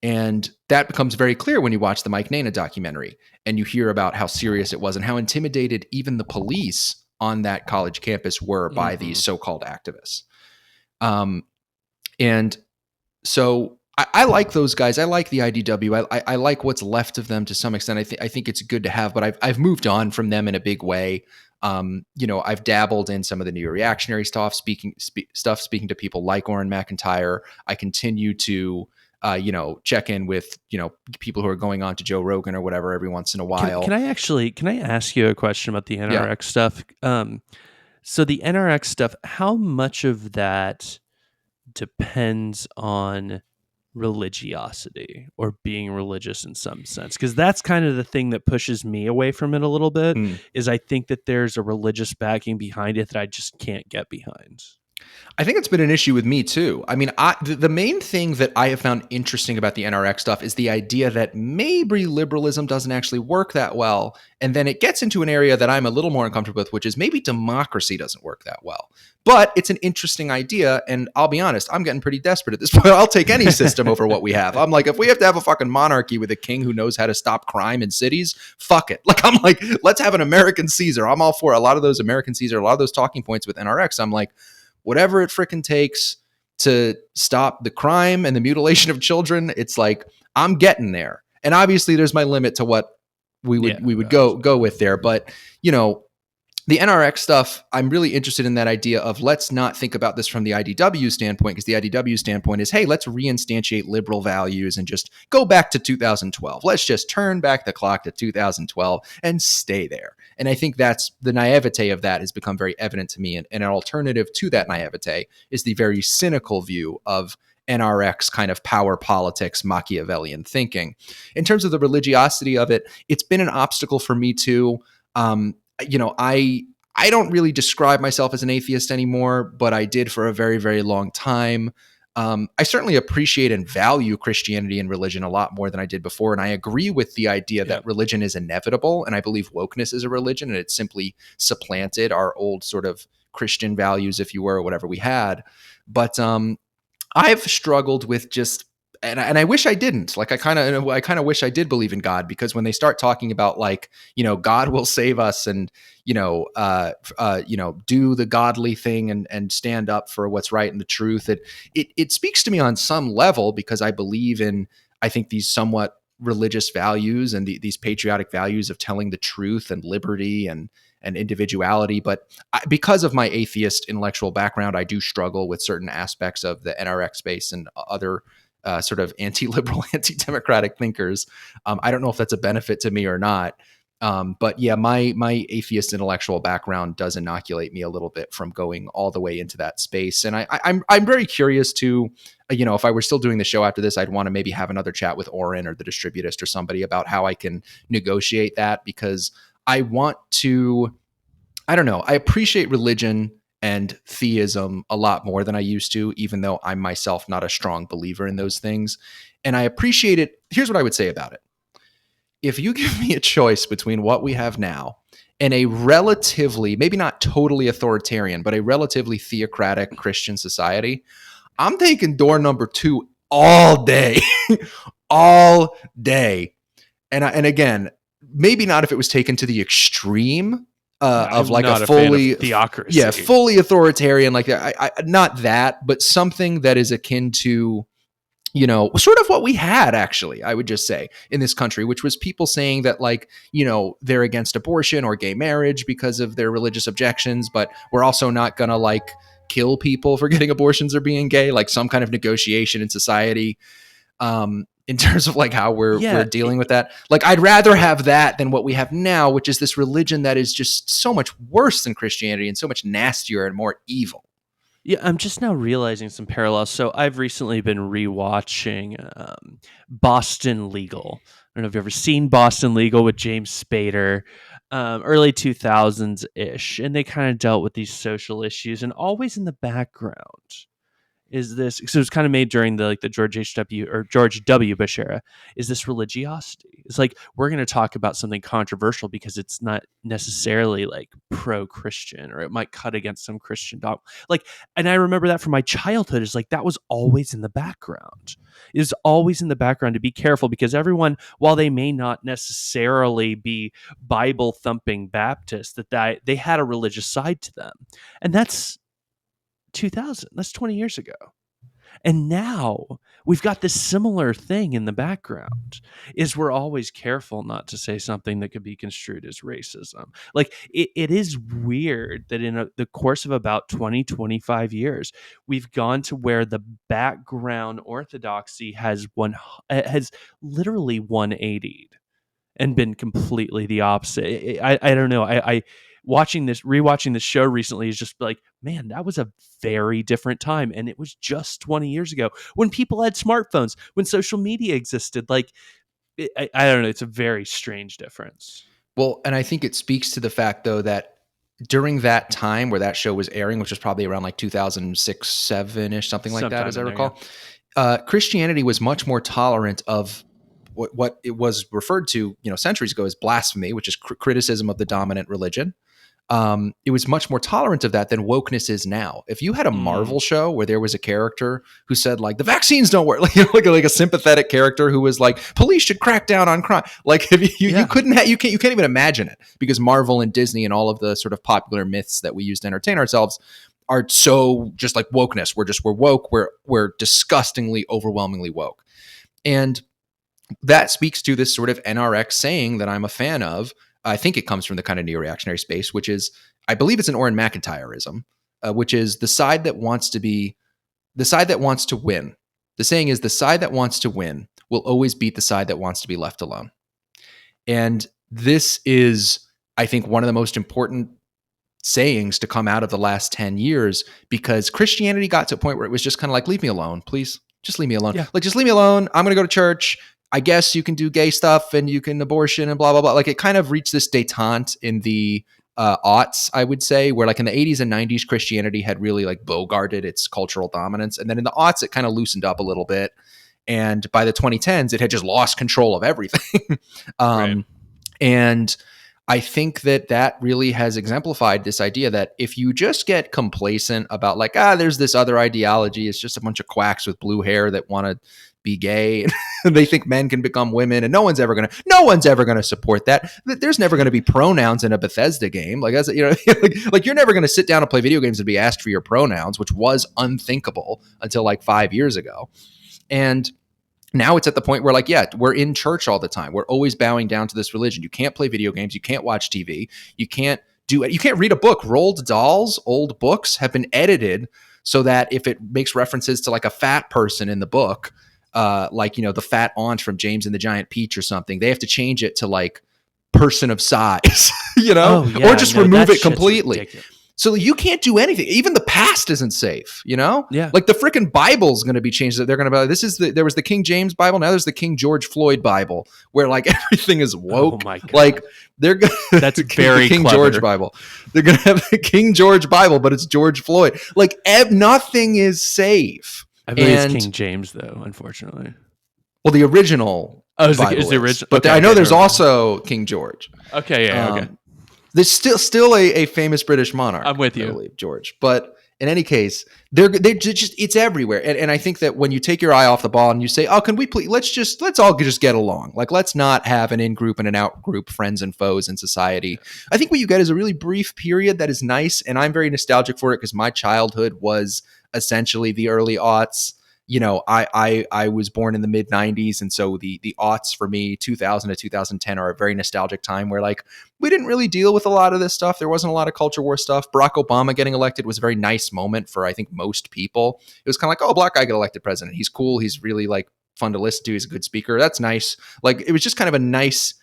And that becomes very clear when you watch the Mike Nana documentary and you hear about how serious it was and how intimidated even the police on that college campus were by these so-called activists. And so I like those guys. I like the IDW. I like what's left of them to some extent. I think it's good to have, but I've moved on from them in a big way. I've dabbled in some of the new reactionary stuff, speaking to people like Orrin McIntyre. I continue to check in with, people who are going on to Joe Rogan or whatever every once in a while. Can I ask you a question about the NRX stuff? So the NRX stuff, how much of that depends on religiosity or being religious in some sense? Because that's kind of the thing that pushes me away from it a little bit, is I think that there's a religious backing behind it that I just can't get behind. I think it's been an issue with me too. I mean, the main thing that I have found interesting about the NRX stuff is the idea that maybe liberalism doesn't actually work that well. And then it gets into an area that I'm a little more uncomfortable with, which is maybe democracy doesn't work that well. But it's an interesting idea. And I'll be honest, I'm getting pretty desperate at this point. I'll take any system over what we have. I'm like, if we have to have a fucking monarchy with a king who knows how to stop crime in cities, fuck it. Like, I'm like, let's have an American Caesar. I'm all for a lot of those American Caesar, a lot of those talking points with NRX. I'm like, whatever it frickin' takes to stop the crime and the mutilation of children, it's like, I'm getting there. And obviously there's my limit to what we would go with there. But, the NRX stuff, I'm really interested in that idea of let's not think about this from the IDW standpoint, because the IDW standpoint is, hey, let's reinstantiate liberal values and just go back to 2012. Let's just turn back the clock to 2012 and stay there. And I think that's the naivete of that has become very evident to me. And an alternative to that naivete is the very cynical view of NRX kind of power politics, Machiavellian thinking. In terms of the religiosity of it, it's been an obstacle for me too. I don't really describe myself as an atheist anymore, but I did for a very, very long time. I certainly appreciate and value Christianity and religion a lot more than I did before. And I agree with the idea Yeah. that religion is inevitable. And I believe wokeness is a religion, and it simply supplanted our old sort of Christian values, if you were, or whatever we had. But I've struggled with just, and I wish I didn't. Like I kind of wish I did believe in God, because when they start talking about like, God will save us, and do the godly thing and stand up for what's right and the truth, it speaks to me on some level, because I believe in, I think, these somewhat religious values and these patriotic values of telling the truth and liberty and individuality. But because of my atheist intellectual background, I do struggle with certain aspects of the NRX space and other sort of anti-liberal, anti-democratic thinkers. I don't know if that's a benefit to me or not. But yeah, my atheist intellectual background does inoculate me a little bit from going all the way into that space. And I'm very curious to, if I were still doing the show after this, I'd want to maybe have another chat with Oren or the distributist or somebody about how I can negotiate that, because I want to, I don't know, I appreciate religion and theism a lot more than I used to, even though I'm myself not a strong believer in those things. And I appreciate it. Here's what I would say about it. If you give me a choice between what we have now and a relatively, maybe not totally authoritarian, but a relatively theocratic Christian society, I'm taking door number 2 all day, all day. And again, maybe not if it was taken to the extreme of like a fully theocracy. Yeah, fully authoritarian, like I not that, but something that is akin to, sort of what we had, actually, I would just say, in this country, which was people saying that, like, they're against abortion or gay marriage because of their religious objections, but we're also not gonna like kill people for getting abortions or being gay, like some kind of negotiation in society. In terms of like how we're dealing with that. Like, I'd rather have that than what we have now, which is this religion that is just so much worse than Christianity and so much nastier and more evil. Yeah, I'm just now realizing some parallels. So I've recently been rewatching Boston Legal. I don't know if you've ever seen Boston Legal with James Spader, early 2000s ish, and they kind of dealt with these social issues, and always in the background is this, so it was kind of made during the George H.W. or George W. Bush era, is this religiosity. It's like, we're going to talk about something controversial because it's not necessarily like pro-Christian, or it might cut against some Christian dogma. Like, and I remember that from my childhood, is like, that was always in the background. It was always in the background, to be careful, because everyone, while they may not necessarily be Bible thumping Baptists, that they had a religious side to them. And that's 2000. That's 20 years ago. And now we've got this similar thing in the background, is we're always careful not to say something that could be construed as racism. Like, it is weird that in the course of about 20-25 years, we've gone to where the background orthodoxy has literally 180'd and been completely the opposite. I don't know. I rewatching this show recently is just like, man, that was a very different time. And it was just 20 years ago, when people had smartphones, when social media existed. Like, I don't know. It's a very strange difference. Well, and I think it speaks to the fact, though, that during that time where that show was airing, which was probably around like 2006, 7-ish, something like that, as I recall, Christianity was much more tolerant of what it was referred to, centuries ago as blasphemy, which is criticism of the dominant religion. It was much more tolerant of that than wokeness is now. If you had a Marvel show where there was a character who said like the vaccines don't work, like a sympathetic character who was like, police should crack down on crime, like if you couldn't you can't even imagine it, because Marvel and Disney and all of the sort of popular myths that we use to entertain ourselves are so just like wokeness. We're woke. We're disgustingly, overwhelmingly woke, and that speaks to this sort of NRX saying that I'm a fan of. I think it comes from the kind of neo-reactionary space, which is, I believe it's an Orrin McIntyreism, which is the side that wants to win. The saying is, the side that wants to win will always beat the side that wants to be left alone. And this is, I think, one of the most important sayings to come out of the last 10 years, because Christianity got to a point where it was just kind of like, leave me alone, please. Just leave me alone. Yeah. Like, just leave me alone. I'm going to go to church. I guess you can do gay stuff and you can abortion and blah, blah, blah. Like, it kind of reached this detente in the aughts, I would say, where like in the 80s and 90s, Christianity had really like bogarted its cultural dominance. And then in the aughts, it kind of loosened up a little bit. And by the 2010s, it had just lost control of everything. Right. And I think that really has exemplified this idea that if you just get complacent about like, there's this other ideology, it's just a bunch of quacks with blue hair that want to be gay and they think men can become women and no one's ever going to support that. There's never going to be pronouns in a Bethesda game. Like, like you're never going to sit down and play video games and be asked for your pronouns, which was unthinkable until like 5 years ago. And now it's at the point where like, yeah, we're in church all the time. We're always bowing down to this religion. You can't play video games. You can't watch TV. You can't do it. You can't read a book. Roald Dahl's old books have been edited so that if it makes references to like a fat person in the book, like, the fat aunt from James and the Giant Peach or something, they have to change it to like person of size, or just remove it completely. Ridiculous. So you can't do anything. Even the past isn't safe, Yeah. Like the freaking Bible's going to be changed. They're going to be there was the King James Bible. Now there's the King George Floyd Bible where like everything is woke. Oh my God. Like that's very King clever. George Bible. They're going to have the King George Bible, but it's George Floyd. Like nothing is safe. I believe it's King James though, unfortunately. Well, the original Bible is the original. But I know there's also King George. Okay, yeah, okay. There's still a famous British monarch. I'm with you. I believe, George. But in any case, they just it's everywhere. And I think that when you take your eye off the ball and you say, "Oh, can we please let's all just get along. Like let's not have an in-group and an out-group friends and foes in society." I think what you get is a really brief period that is nice, and I'm very nostalgic for it because my childhood was essentially the early aughts. I was born in the mid 90s. And so the aughts for me, 2000 to 2010 are a very nostalgic time where like, we didn't really deal with a lot of this stuff. There wasn't a lot of culture war stuff. Barack Obama getting elected was a very nice moment for, I think, most people. It was kind of like, oh, a black guy get elected president. He's cool. He's really like fun to listen to. He's a good speaker. That's nice. Like it was just kind of a nice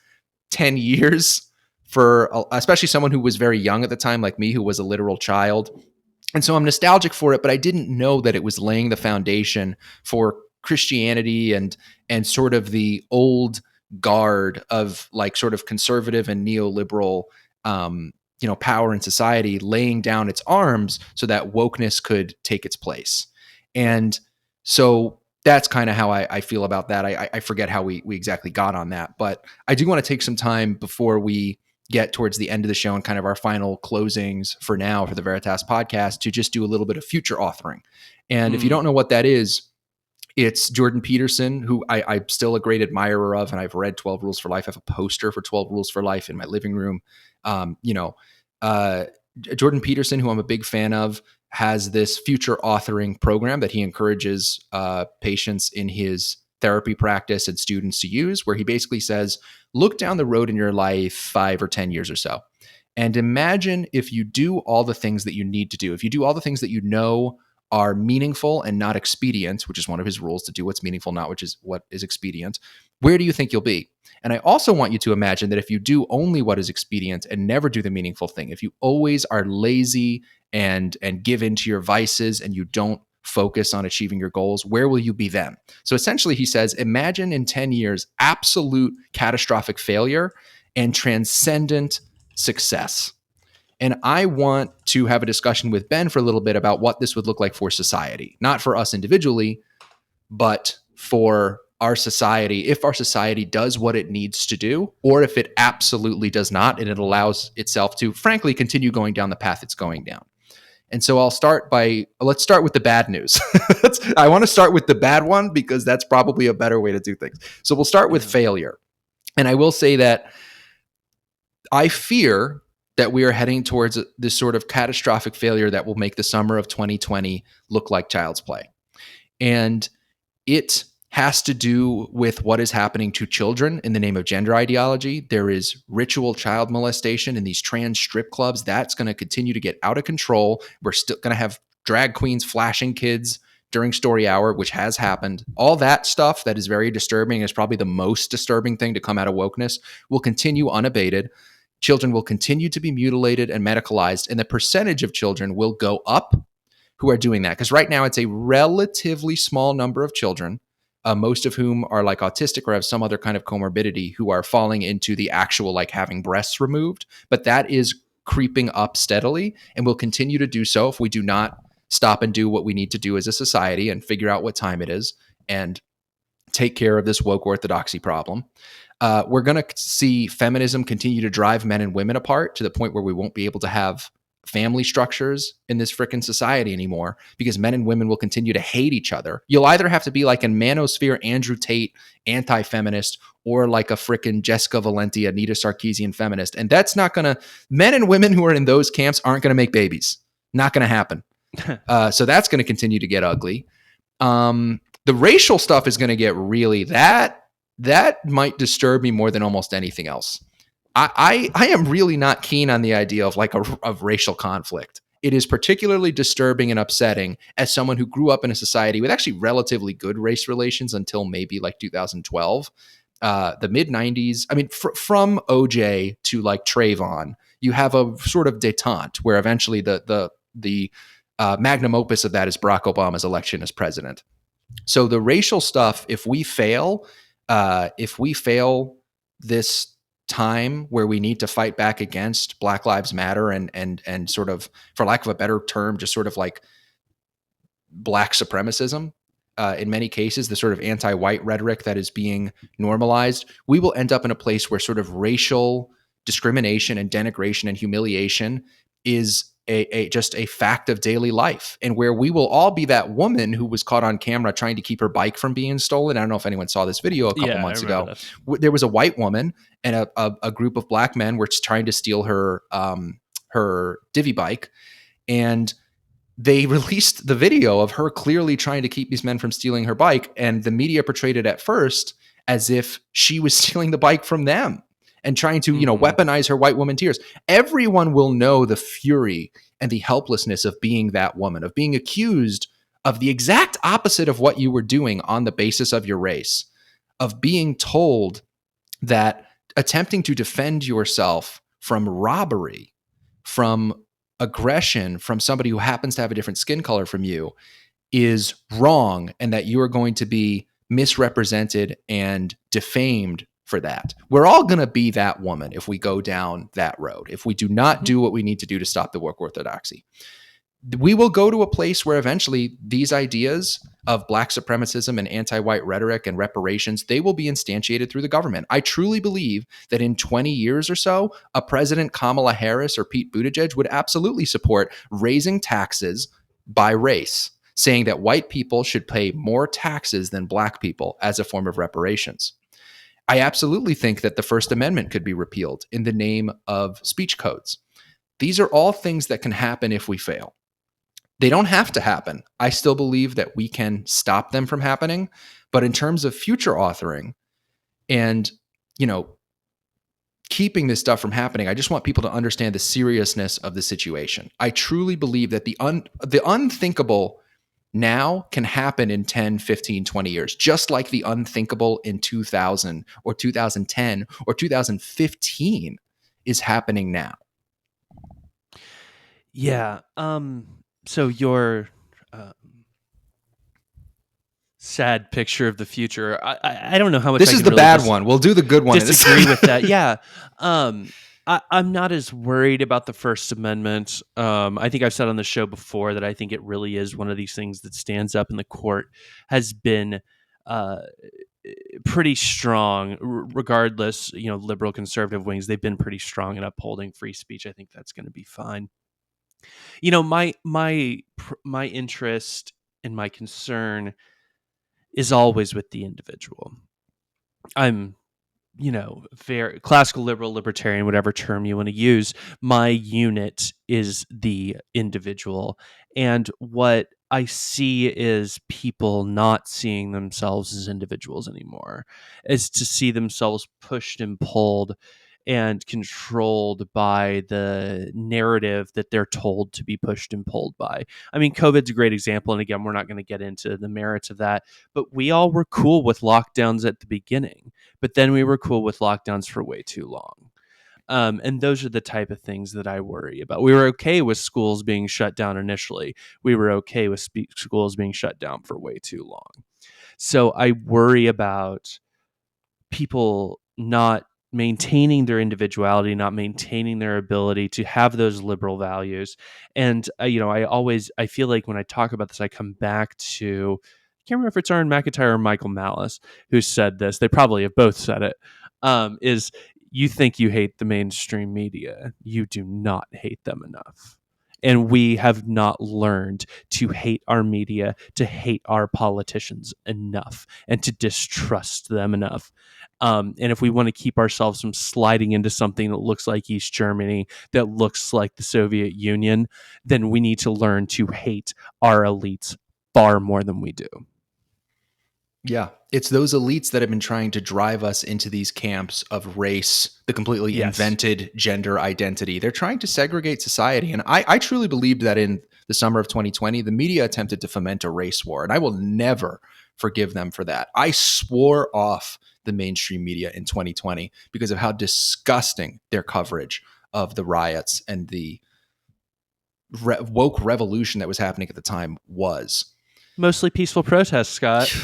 10 years for especially someone who was very young at the time, like me, who was a literal child. And so I'm nostalgic for it, but I didn't know that it was laying the foundation for Christianity and sort of the old guard of like sort of conservative and neoliberal, power in society, laying down its arms so that wokeness could take its place. And so that's kind of how I feel about that. I forget how we exactly got on that, but I do want to take some time before we get towards the end of the show and kind of our final closings for now for the Veritas podcast to just do a little bit of future authoring. And if you don't know what that is, it's Jordan Peterson, who I'm still a great admirer of, and I've read 12 Rules for Life. I have a poster for 12 Rules for Life in my living room. Jordan Peterson, who I'm a big fan of, has this future authoring program that he encourages patients in his therapy practice and students to use, where he basically says, look down the road in your life 5 or 10 years or so, and imagine if you do all the things that you need to do, if you do all the things that you know are meaningful and not expedient, which is one of his rules, to do what's meaningful, not which is what is expedient, where do you think you'll be? And I also want you to imagine that if you do only what is expedient and never do the meaningful thing, if you always are lazy and give in to your vices and you don't focus on achieving your goals, where will you be then? So essentially he says, imagine in 10 years, absolute catastrophic failure and transcendent success. And I want to have a discussion with Ben for a little bit about what this would look like for society, not for us individually, but for our society, if our society does what it needs to do, or if it absolutely does not, and it allows itself to, frankly, continue going down the path it's going down. And so let's start with the bad news. I want to start with the bad one because that's probably a better way to do things. So we'll start with failure. And I will say that I fear that we are heading towards this sort of catastrophic failure that will make the summer of 2020 look like child's play. And it has to do with what is happening to children in the name of gender ideology. There is ritual child molestation in these trans strip clubs. That's going to continue to get out of control. We're still going to have drag queens flashing kids during story hour, which has happened. All that stuff that is very disturbing, is probably the most disturbing thing to come out of wokeness, will continue unabated. Children will continue to be mutilated and medicalized, and the percentage of children will go up who are doing that. Because right now it's a relatively small number of children, most of whom are like autistic or have some other kind of comorbidity, who are falling into the actual like having breasts removed. But that is creeping up steadily and will continue to do so if we do not stop and do what we need to do as a society and figure out what time it is and take care of this woke orthodoxy problem. We're going to see feminism continue to drive men and women apart to the point where we won't be able to have family structures in this frickin' society anymore because men and women will continue to hate each other. You'll either have to be like a manosphere Andrew Tate anti-feminist or like a frickin' Jessica Valenti, Anita Sarkeesian feminist. And that's not going to, men and women who are in those camps aren't going to make babies. Not going to happen. So that's going to continue to get ugly. The racial stuff is going to get really, that might disturb me more than almost anything else. I am really not keen on the idea of like of racial conflict. It is particularly disturbing and upsetting as someone who grew up in a society with actually relatively good race relations until maybe like 2012. The mid 90s, I mean, from OJ to like Trayvon, you have a sort of detente where eventually the magnum opus of that is Barack Obama's election as president. So the racial stuff, if we fail this time where we need to fight back against Black Lives Matter and sort of, for lack of a better term, just sort of like black supremacism, in many cases, the sort of anti-white rhetoric that is being normalized, we will end up in a place where sort of racial discrimination and denigration and humiliation is just a fact of daily life, and where we will all be that woman who was caught on camera trying to keep her bike from being stolen. I don't know if anyone saw this video a couple months ago. There was a white woman and a group of black men were trying to steal her divvy bike, and they released the video of her clearly trying to keep these men from stealing her bike, and the media portrayed it at first as if she was stealing the bike from them and trying to, weaponize her white woman tears. Everyone will know the fury and the helplessness of being that woman, of being accused of the exact opposite of what you were doing on the basis of your race, of being told that attempting to defend yourself from robbery, from aggression, from somebody who happens to have a different skin color from you is wrong, and that you are going to be misrepresented and defamed for that. We're all going to be that woman if we go down that road. If we do not do what we need to do to stop the woke orthodoxy, we will go to a place where eventually these ideas of black supremacism and anti-white rhetoric and reparations, they will be instantiated through the government. I truly believe that in 20 years or so, a President Kamala Harris or Pete Buttigieg would absolutely support raising taxes by race, saying that white people should pay more taxes than black people as a form of reparations. I absolutely think that the First Amendment could be repealed in the name of speech codes. These are all things that can happen if we fail. They don't have to happen. I still believe that we can stop them from happening. But in terms of future authoring and, keeping this stuff from happening, I just want people to understand the seriousness of the situation. I truly believe that the unthinkable now can happen in 10, 15, 20 years, just like the unthinkable in 2000 or 2010 or 2015 is happening now. Yeah. So your sad picture of the future, I don't know how much this is the really bad one. We'll do the good one. Disagree with that. Yeah. I'm not as worried about the First Amendment. I think I've said on the show before that I think it really is one of these things that stands up in the court, has been pretty strong, regardless, liberal conservative wings, they've been pretty strong in upholding free speech. I think that's going to be fine. My interest and my concern is always with the individual. I'm very classical liberal, libertarian, whatever term you want to use. My unit is the individual. And what I see is people not seeing themselves as individuals anymore, is to see themselves pushed and pulled and controlled by the narrative that they're told to be pushed and pulled by. I mean, COVID's a great example. And again, we're not going to get into the merits of that, but we all were cool with lockdowns at the beginning, but then we were cool with lockdowns for way too long. And those are the type of things that I worry about. We were okay with schools being shut down initially. We were okay with schools being shut down for way too long. So I worry about people not maintaining their individuality, not maintaining their ability to have those liberal values. And I feel like when I talk about this, I come back to, I can't remember if it's Aaron McIntyre or Michael Malice who said this. They probably have both said it. Is you think you hate the mainstream media, you do not hate them enough. And we have not learned to hate our media, to hate our politicians enough, and to distrust them enough. And if we want to keep ourselves from sliding into something that looks like East Germany, that looks like the Soviet Union, then we need to learn to hate our elites far more than we do. Yeah, it's those elites that have been trying to drive us into these camps of race, the completely invented gender identity. They're trying to segregate society. And I truly believed that in the summer of 2020, the media attempted to foment a race war. And I will never forgive them for that. I swore off the mainstream media in 2020 because of how disgusting their coverage of the riots and the woke revolution that was happening at the time was. Mostly peaceful protests, Scott.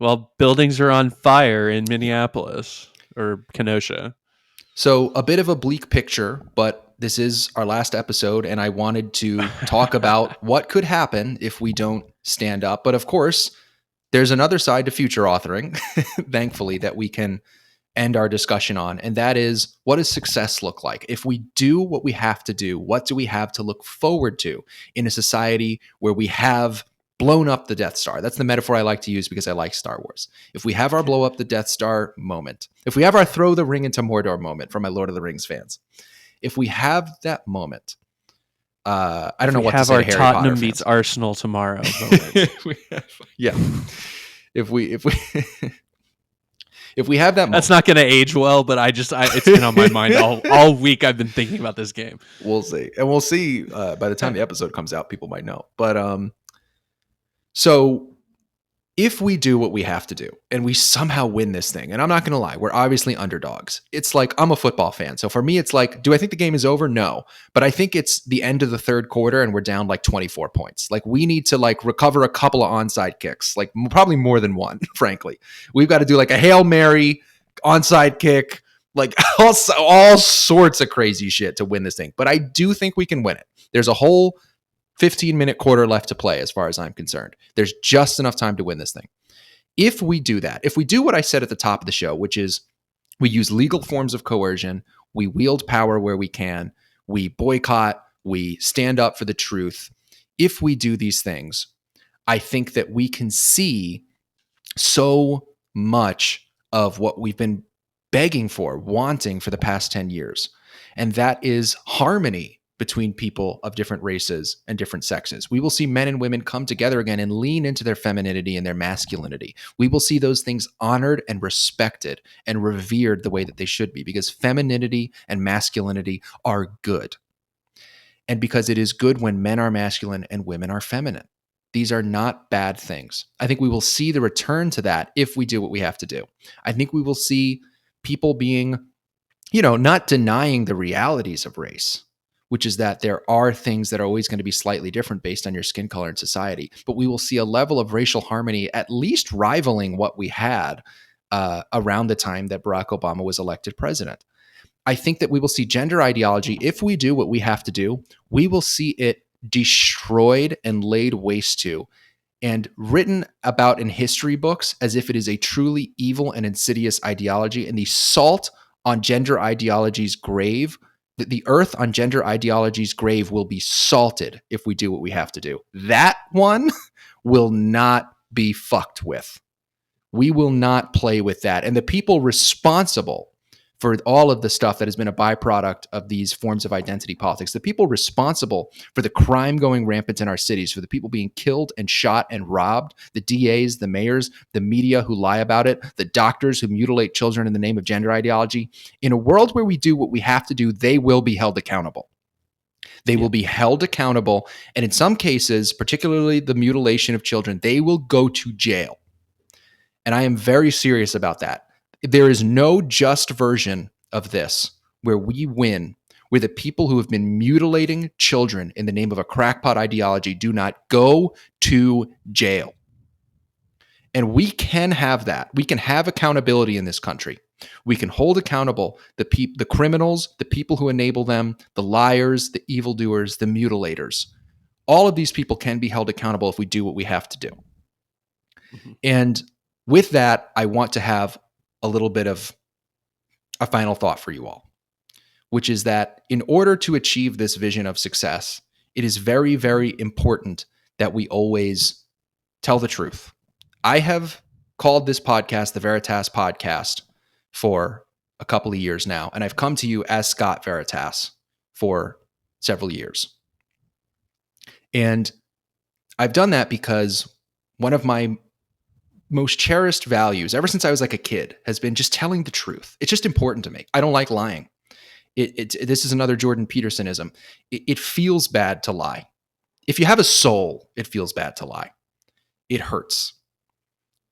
Well, buildings are on fire in Minneapolis or Kenosha. So a bit of a bleak picture, but this is our last episode, and I wanted to talk about what could happen if we don't stand up. But of course, there's another side to future authoring, thankfully, that we can end our discussion on, and that is, what does success look like? If we do what we have to do, what do we have to look forward to in a society where we have blown up the Death Star? That's the metaphor I like to use because I like Star Wars. If we have our blow up the Death Star moment, if we have our throw the ring into Mordor moment for my Lord of the Rings fans, if we have that moment, I don't know what to say. Have to our Harry Tottenham Potter beats fans. Arsenal tomorrow moment. Yeah. If we if we have that moment, that's not going to age well, but it's been on my mind all week. I've been thinking about this game. We'll see. And we'll see by the time the episode comes out, people might know. But so if we do what we have to do and we somehow win this thing, and I'm not going to lie, we're obviously underdogs. It's like, I'm a football fan. So for me, it's like, do I think the game is over? No. But I think it's the end of the third quarter and we're down like 24 points. Like, we need to like recover a couple of onside kicks, like probably more than one, frankly. We've got to do like a Hail Mary onside kick, like all sorts of crazy shit to win this thing. But I do think we can win it. There's a whole 15-minute quarter left to play as far as I'm concerned. There's just enough time to win this thing. If we do that, if we do what I said at the top of the show, which is we use legal forms of coercion, we wield power where we can, we boycott, we stand up for the truth. If we do these things, I think that we can see so much of what we've been begging for, wanting for the past 10 years. And that is harmony between people of different races and different sexes. We will see men and women come together again and lean into their femininity and their masculinity. We will see those things honored and respected and revered the way that they should be, because femininity and masculinity are good. And because it is good when men are masculine and women are feminine. These are not bad things. I think we will see the return to that if we do what we have to do. I think we will see people being, not denying the realities of race, which is that there are things that are always going to be slightly different based on your skin color in society. But we will see a level of racial harmony at least rivaling what we had around the time that Barack Obama was elected president. I think that we will see gender ideology, if we do what we have to do, we will see it destroyed and laid waste to and written about in history books as if it is a truly evil and insidious ideology. And the salt on gender ideology's grave, the earth on gender ideology's grave will be salted if we do what we have to do. That one will not be fucked with. We will not play with that. And the people responsible for all of the stuff that has been a byproduct of these forms of identity politics, the people responsible for the crime going rampant in our cities, for the people being killed and shot and robbed, the DAs, the mayors, the media who lie about it, the doctors who mutilate children in the name of gender ideology. In a world where we do what we have to do, they will be held accountable. They will be held accountable. And in some cases, particularly the mutilation of children, they will go to jail. And I am very serious about that. There is no just version of this where we win, where the people who have been mutilating children in the name of a crackpot ideology do not go to jail. And we can have that. We can have accountability in this country. We can hold accountable the criminals, the people who enable them, the liars, the evildoers, the mutilators. All of these people can be held accountable if we do what we have to do. Mhm. And with that, I want to have a little bit of a final thought for you all, which is that in order to achieve this vision of success, it is very, very important that we always tell the truth. I have called this podcast the Veritas Podcast for a couple of years now, and I've come to you as Scott Veritas for several years. And I've done that because one of my most cherished values, ever since I was like a kid, has been just telling the truth. It's just important to me. I don't like lying. This is another Jordan Petersonism. It feels bad to lie. If you have a soul, it feels bad to lie. It hurts.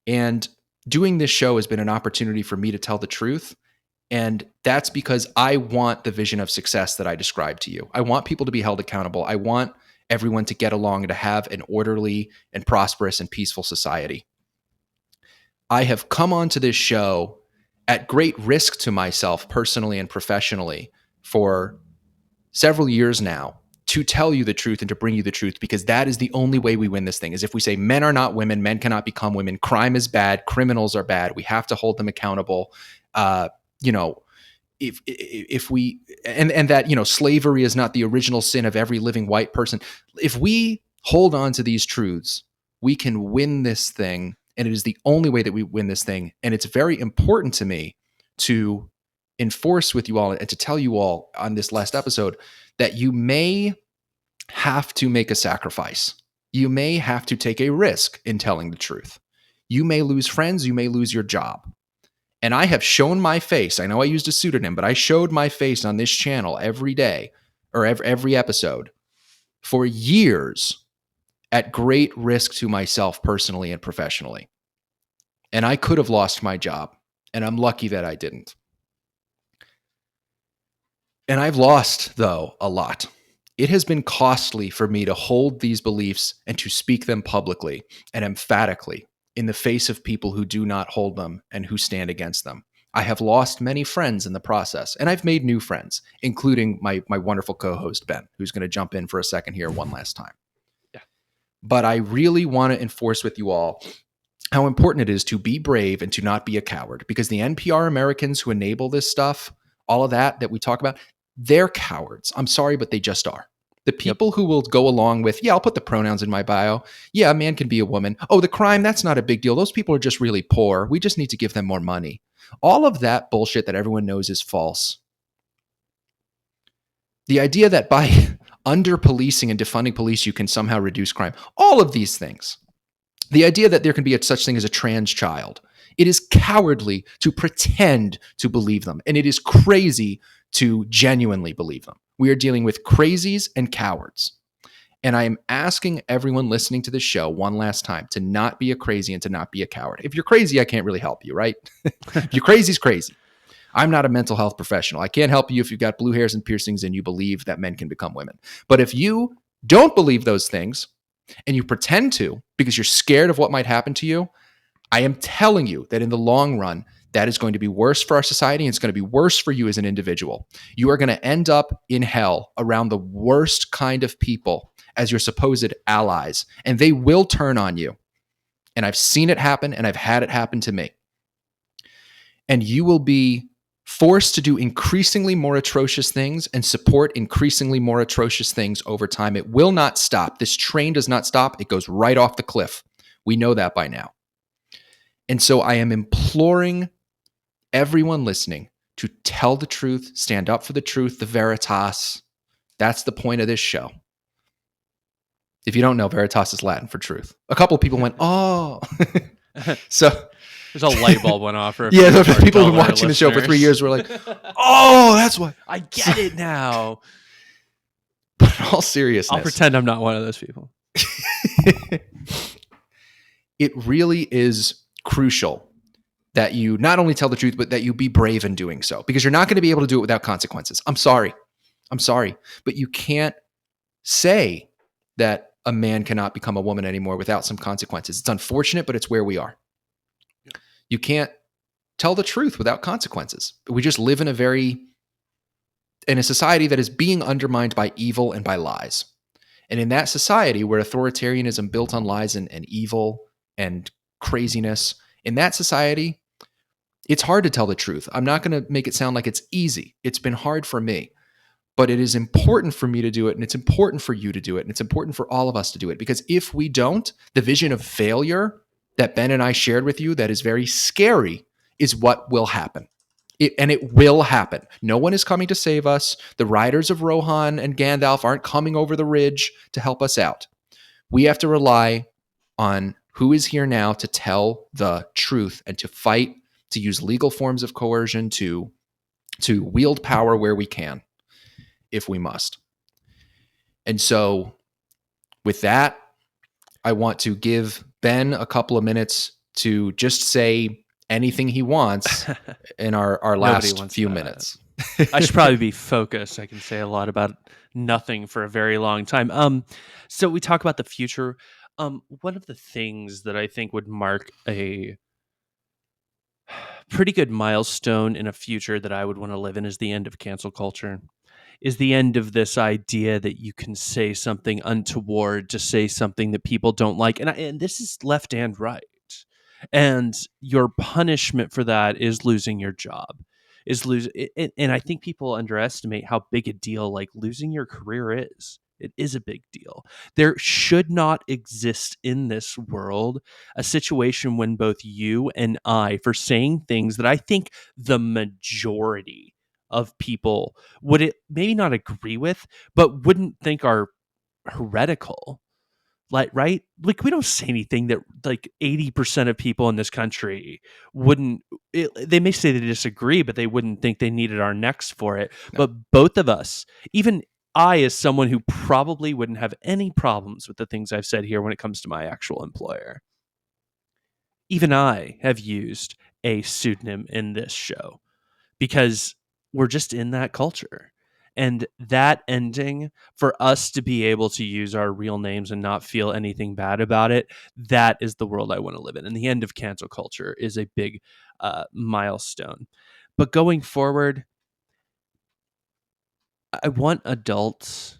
And doing this show has been an opportunity for me to tell the truth. And that's because I want the vision of success that I described to you. I want people to be held accountable. I want everyone to get along and to have an orderly and prosperous and peaceful society. I have come onto this show at great risk to myself personally and professionally for several years now to tell you the truth and to bring you the truth, because that is the only way we win this thing. Is if we say men are not women, men cannot become women, crime is bad, criminals are bad, we have to hold them accountable. If we and that slavery is not the original sin of every living white person. If we hold on to these truths, we can win this thing, and it is the only way that we win this thing. And it's very important to me to enforce with you all and to tell you all on this last episode that you may have to make a sacrifice. You may have to take a risk in telling the truth. You may lose friends. You may lose your job. And I have shown my face. I know I used a pseudonym, but I showed my face on this channel every day or every episode for years at great risk to myself personally and professionally. And I could have lost my job, and I'm lucky that I didn't. And I've lost, though, a lot. It has been costly for me to hold these beliefs and to speak them publicly and emphatically in the face of people who do not hold them and who stand against them. I have lost many friends in the process, and I've made new friends, including my wonderful co-host, Ben, who's going to jump in for a second here one last time. Yeah. But I really want to enforce with you all how important it is to be brave and to not be a coward, because the NPR Americans who enable this stuff, all of that we talk about, they're cowards. I'm sorry, but they just are. The people who will go along with, yeah, I'll put the pronouns in my bio. Yeah, a man can be a woman. Oh, the crime, that's not a big deal. Those people are just really poor. We just need to give them more money. All of that bullshit that everyone knows is false. The idea that by under-policing and defunding police, you can somehow reduce crime. All of these things. The idea that there can be a such thing as a trans child. It is cowardly to pretend to believe them. And it is crazy to genuinely believe them. We are dealing with crazies and cowards. And I am asking everyone listening to this show one last time to not be a crazy and to not be a coward. If you're crazy, I can't really help you, right? If you're crazy, it's crazy. I'm not a mental health professional. I can't help you if you've got blue hairs and piercings and you believe that men can become women. But if you don't believe those things and you pretend to because you're scared of what might happen to you, I am telling you that in the long run, that is going to be worse for our society, and it's going to be worse for you as an individual. You are going to end up in hell around the worst kind of people as your supposed allies, and they will turn on you. And I've seen it happen, and I've had it happen to me. And you will be forced to do increasingly more atrocious things and support increasingly more atrocious things over time. It will not stop. This train does not stop. It goes right off the cliff. We know that by now. And so I am imploring everyone listening to tell the truth, stand up for the truth, the Veritas. That's the point of this show. If you don't know, Veritas is Latin for truth. A couple of people went, oh. So there's a light bulb went off. For yeah, the people who've been watching the show for 3 years were like, oh, that's why. I get it now. But in all seriousness, I'll pretend I'm not one of those people. It really is crucial that you not only tell the truth, but that you be brave in doing so, because you're not going to be able to do it without consequences. I'm sorry, but you can't say that a man cannot become a woman anymore without some consequences. It's unfortunate, but it's where we are. You can't tell the truth without consequences. We just live in a society that is being undermined by evil and by lies. And in that society where authoritarianism built on lies and evil and craziness, in that society, it's hard to tell the truth. I'm not going to make it sound like it's easy. It's been hard for me, but it is important for me to do it. And it's important for you to do it. And it's important for all of us to do it. Because if we don't, the vision of failure that Ben and I shared with you, that is very scary, is what will happen. It will happen. No one is coming to save us. The riders of Rohan and Gandalf aren't coming over the ridge to help us out. We have to rely on who is here now to tell the truth and to fight, to use legal forms of coercion, to wield power where we can, if we must. And so with that, I want to give Ben a couple of minutes to just say anything he wants in our last few minutes. I should probably be focused. I can say a lot about nothing for a very long time. So we talk about the future. One of the things that I think would mark a pretty good milestone in a future that I would want to live in is the end of cancel culture. Is the end of this idea that you can say something untoward to say something that people don't like. And this is left and right. And your punishment for that is losing your job, and I think people underestimate how big a deal like losing your career is. It is a big deal. There should not exist in this world a situation when both you and I, for saying things that I think the majority of people would it maybe not agree with, but wouldn't think are heretical. Like, right? Like, we don't say anything that like 80% of people in this country wouldn't. They may say they disagree, but they wouldn't think they needed our necks for it. No. But both of us, even I, as someone who probably wouldn't have any problems with the things I've said here when it comes to my actual employer, even I have used a pseudonym in this show because we're just in that culture. And that ending, for us to be able to use our real names and not feel anything bad about it, that is the world I want to live in. And the end of cancel culture is a big milestone. But going forward, I want adults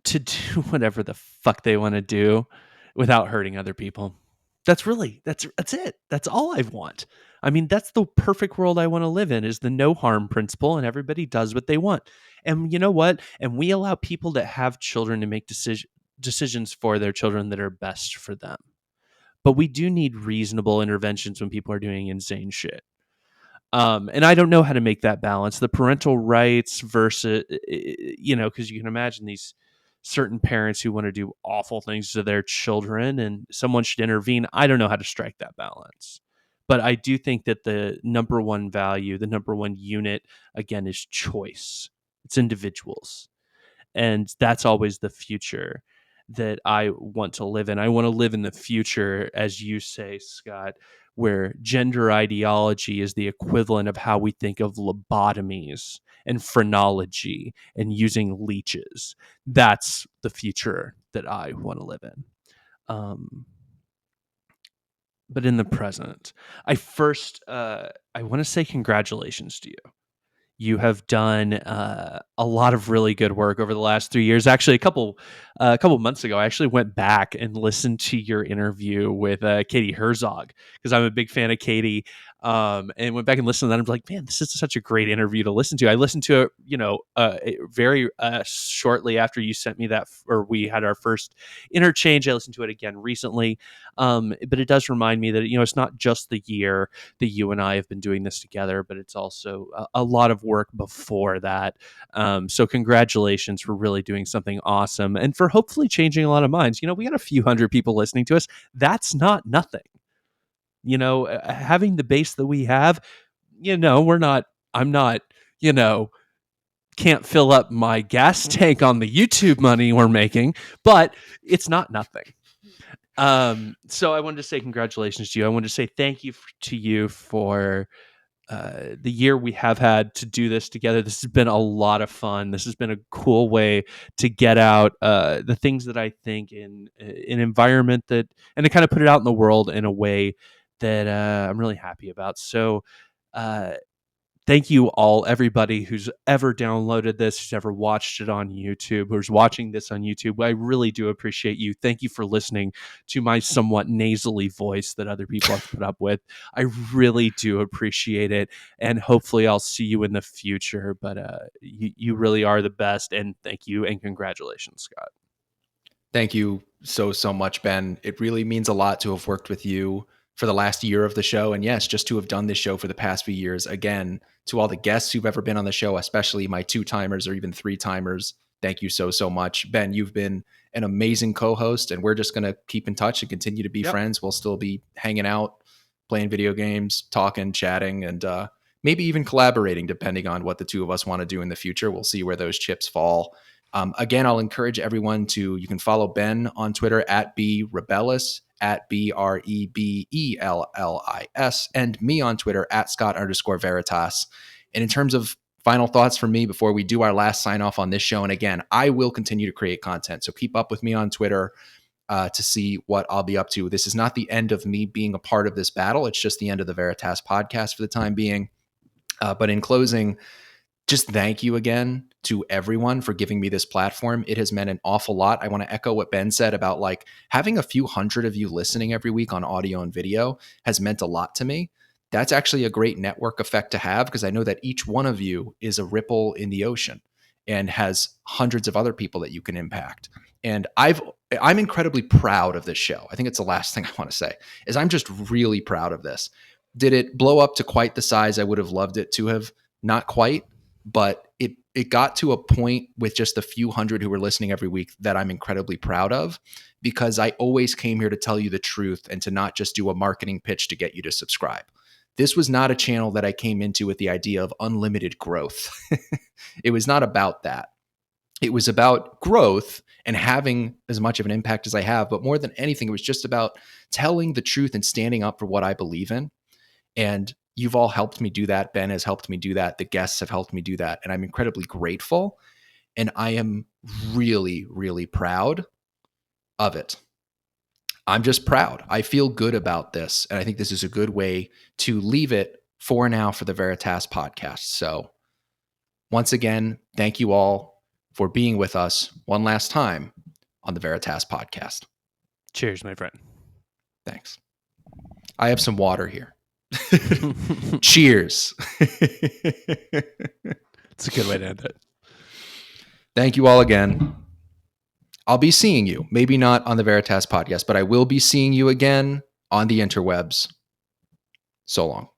to do whatever the fuck they want to do without hurting other people. That's it. That's all I want. I mean, that's the perfect world I want to live in, is the no harm principle, and everybody does what they want. And you know what? And we allow people that have children to make decisions for their children that are best for them. But we do need reasonable interventions when people are doing insane shit. And I don't know how to make that balance. The parental rights versus, because you can imagine these certain parents who want to do awful things to their children and someone should intervene. I don't know how to strike that balance. But I do think that the number one value, the number one unit, again, is choice. It's individuals. And that's always the future that I want to live in. I want to live in the future, as you say, Scott, where gender ideology is the equivalent of how we think of lobotomies and phrenology and using leeches. That's the future that I want to live in. But in the present, I want to say congratulations to you. You have done a lot of really good work over the last 3 years. Actually, a couple months ago, I actually went back and listened to your interview with Katie Herzog, because I'm a big fan of Katie, and went back and listened to that. I'm like, man, this is such a great interview to listen to. I listened to it, very shortly after you sent me that, or we had our first interchange. I listened to it again recently, but it does remind me that it's not just the year that you and I have been doing this together, but it's also a lot of work before that. So congratulations for really doing something awesome and for hopefully changing a lot of minds. We got a few hundred people listening to us. That's not nothing. Having the base that we have, I'm not, can't fill up my gas tank on the YouTube money we're making, but it's not nothing. So I wanted to say congratulations to you. I wanted to say thank you to you for the year we have had to do this together. This has been a lot of fun. This has been a cool way to get out the things that I think in an environment and to kind of put it out in the world in a way that I'm really happy about. So thank you all, everybody who's ever downloaded this, who's ever watched it on YouTube, who's watching this on YouTube. I really do appreciate you. Thank you for listening to my somewhat nasally voice that other people have put up with. I really do appreciate it. And hopefully I'll see you in the future. But you really are the best. And thank you and congratulations, Scott. Thank you so much, Ben. It really means a lot to have worked with you for the last year of the show. And yes, just to have done this show for the past few years. Again, to all the guests who've ever been on the show, especially my 2-timers or even 3-timers, thank you so much. Ben, you've been an amazing co-host, and we're just going to keep in touch and continue to be friends. We'll still be hanging out, playing video games, talking, chatting, and maybe even collaborating, depending on what the two of us want to do in the future. We'll see where those chips fall. Again, I'll encourage everyone you can follow Ben on Twitter at @BRebellis, at BREBELLIS, and me on Twitter at Scott_Veritas. And in terms of final thoughts from me before we do our last sign off on this show, and again, I will continue to create content. So keep up with me on Twitter to see what I'll be up to. This is not the end of me being a part of this battle. It's just the end of the Veritas podcast for the time being. But in closing, just thank you again to everyone for giving me this platform. It has meant an awful lot. I want to echo what Ben said about like having a few hundred of you listening every week on audio and video has meant a lot to me. That's actually a great network effect to have, because I know that each one of you is a ripple in the ocean and has hundreds of other people that you can impact. And I'm incredibly proud of this show. I think it's the last thing I want to say is I'm just really proud of this. Did it blow up to quite the size I would have loved it to have? Not quite. But it got to a point with just a few hundred who were listening every week that I'm incredibly proud of, because I always came here to tell you the truth and to not just do a marketing pitch to get you to subscribe. This was not a channel that I came into with the idea of unlimited growth. It was not about that. It was about growth and having as much of an impact as I have. But more than anything, it was just about telling the truth and standing up for what I believe in. And you've all helped me do that. Ben has helped me do that. The guests have helped me do that. And I'm incredibly grateful. And I am really, really proud of it. I'm just proud. I feel good about this. And I think this is a good way to leave it for now for the Veritas podcast. So once again, thank you all for being with us one last time on the Veritas podcast. Cheers, my friend. Thanks. I have some water here. Cheers. It's a good way to end it. Thank you all again. I'll be seeing you, maybe not on the Veritas podcast, but I will be seeing you again on the interwebs. So long.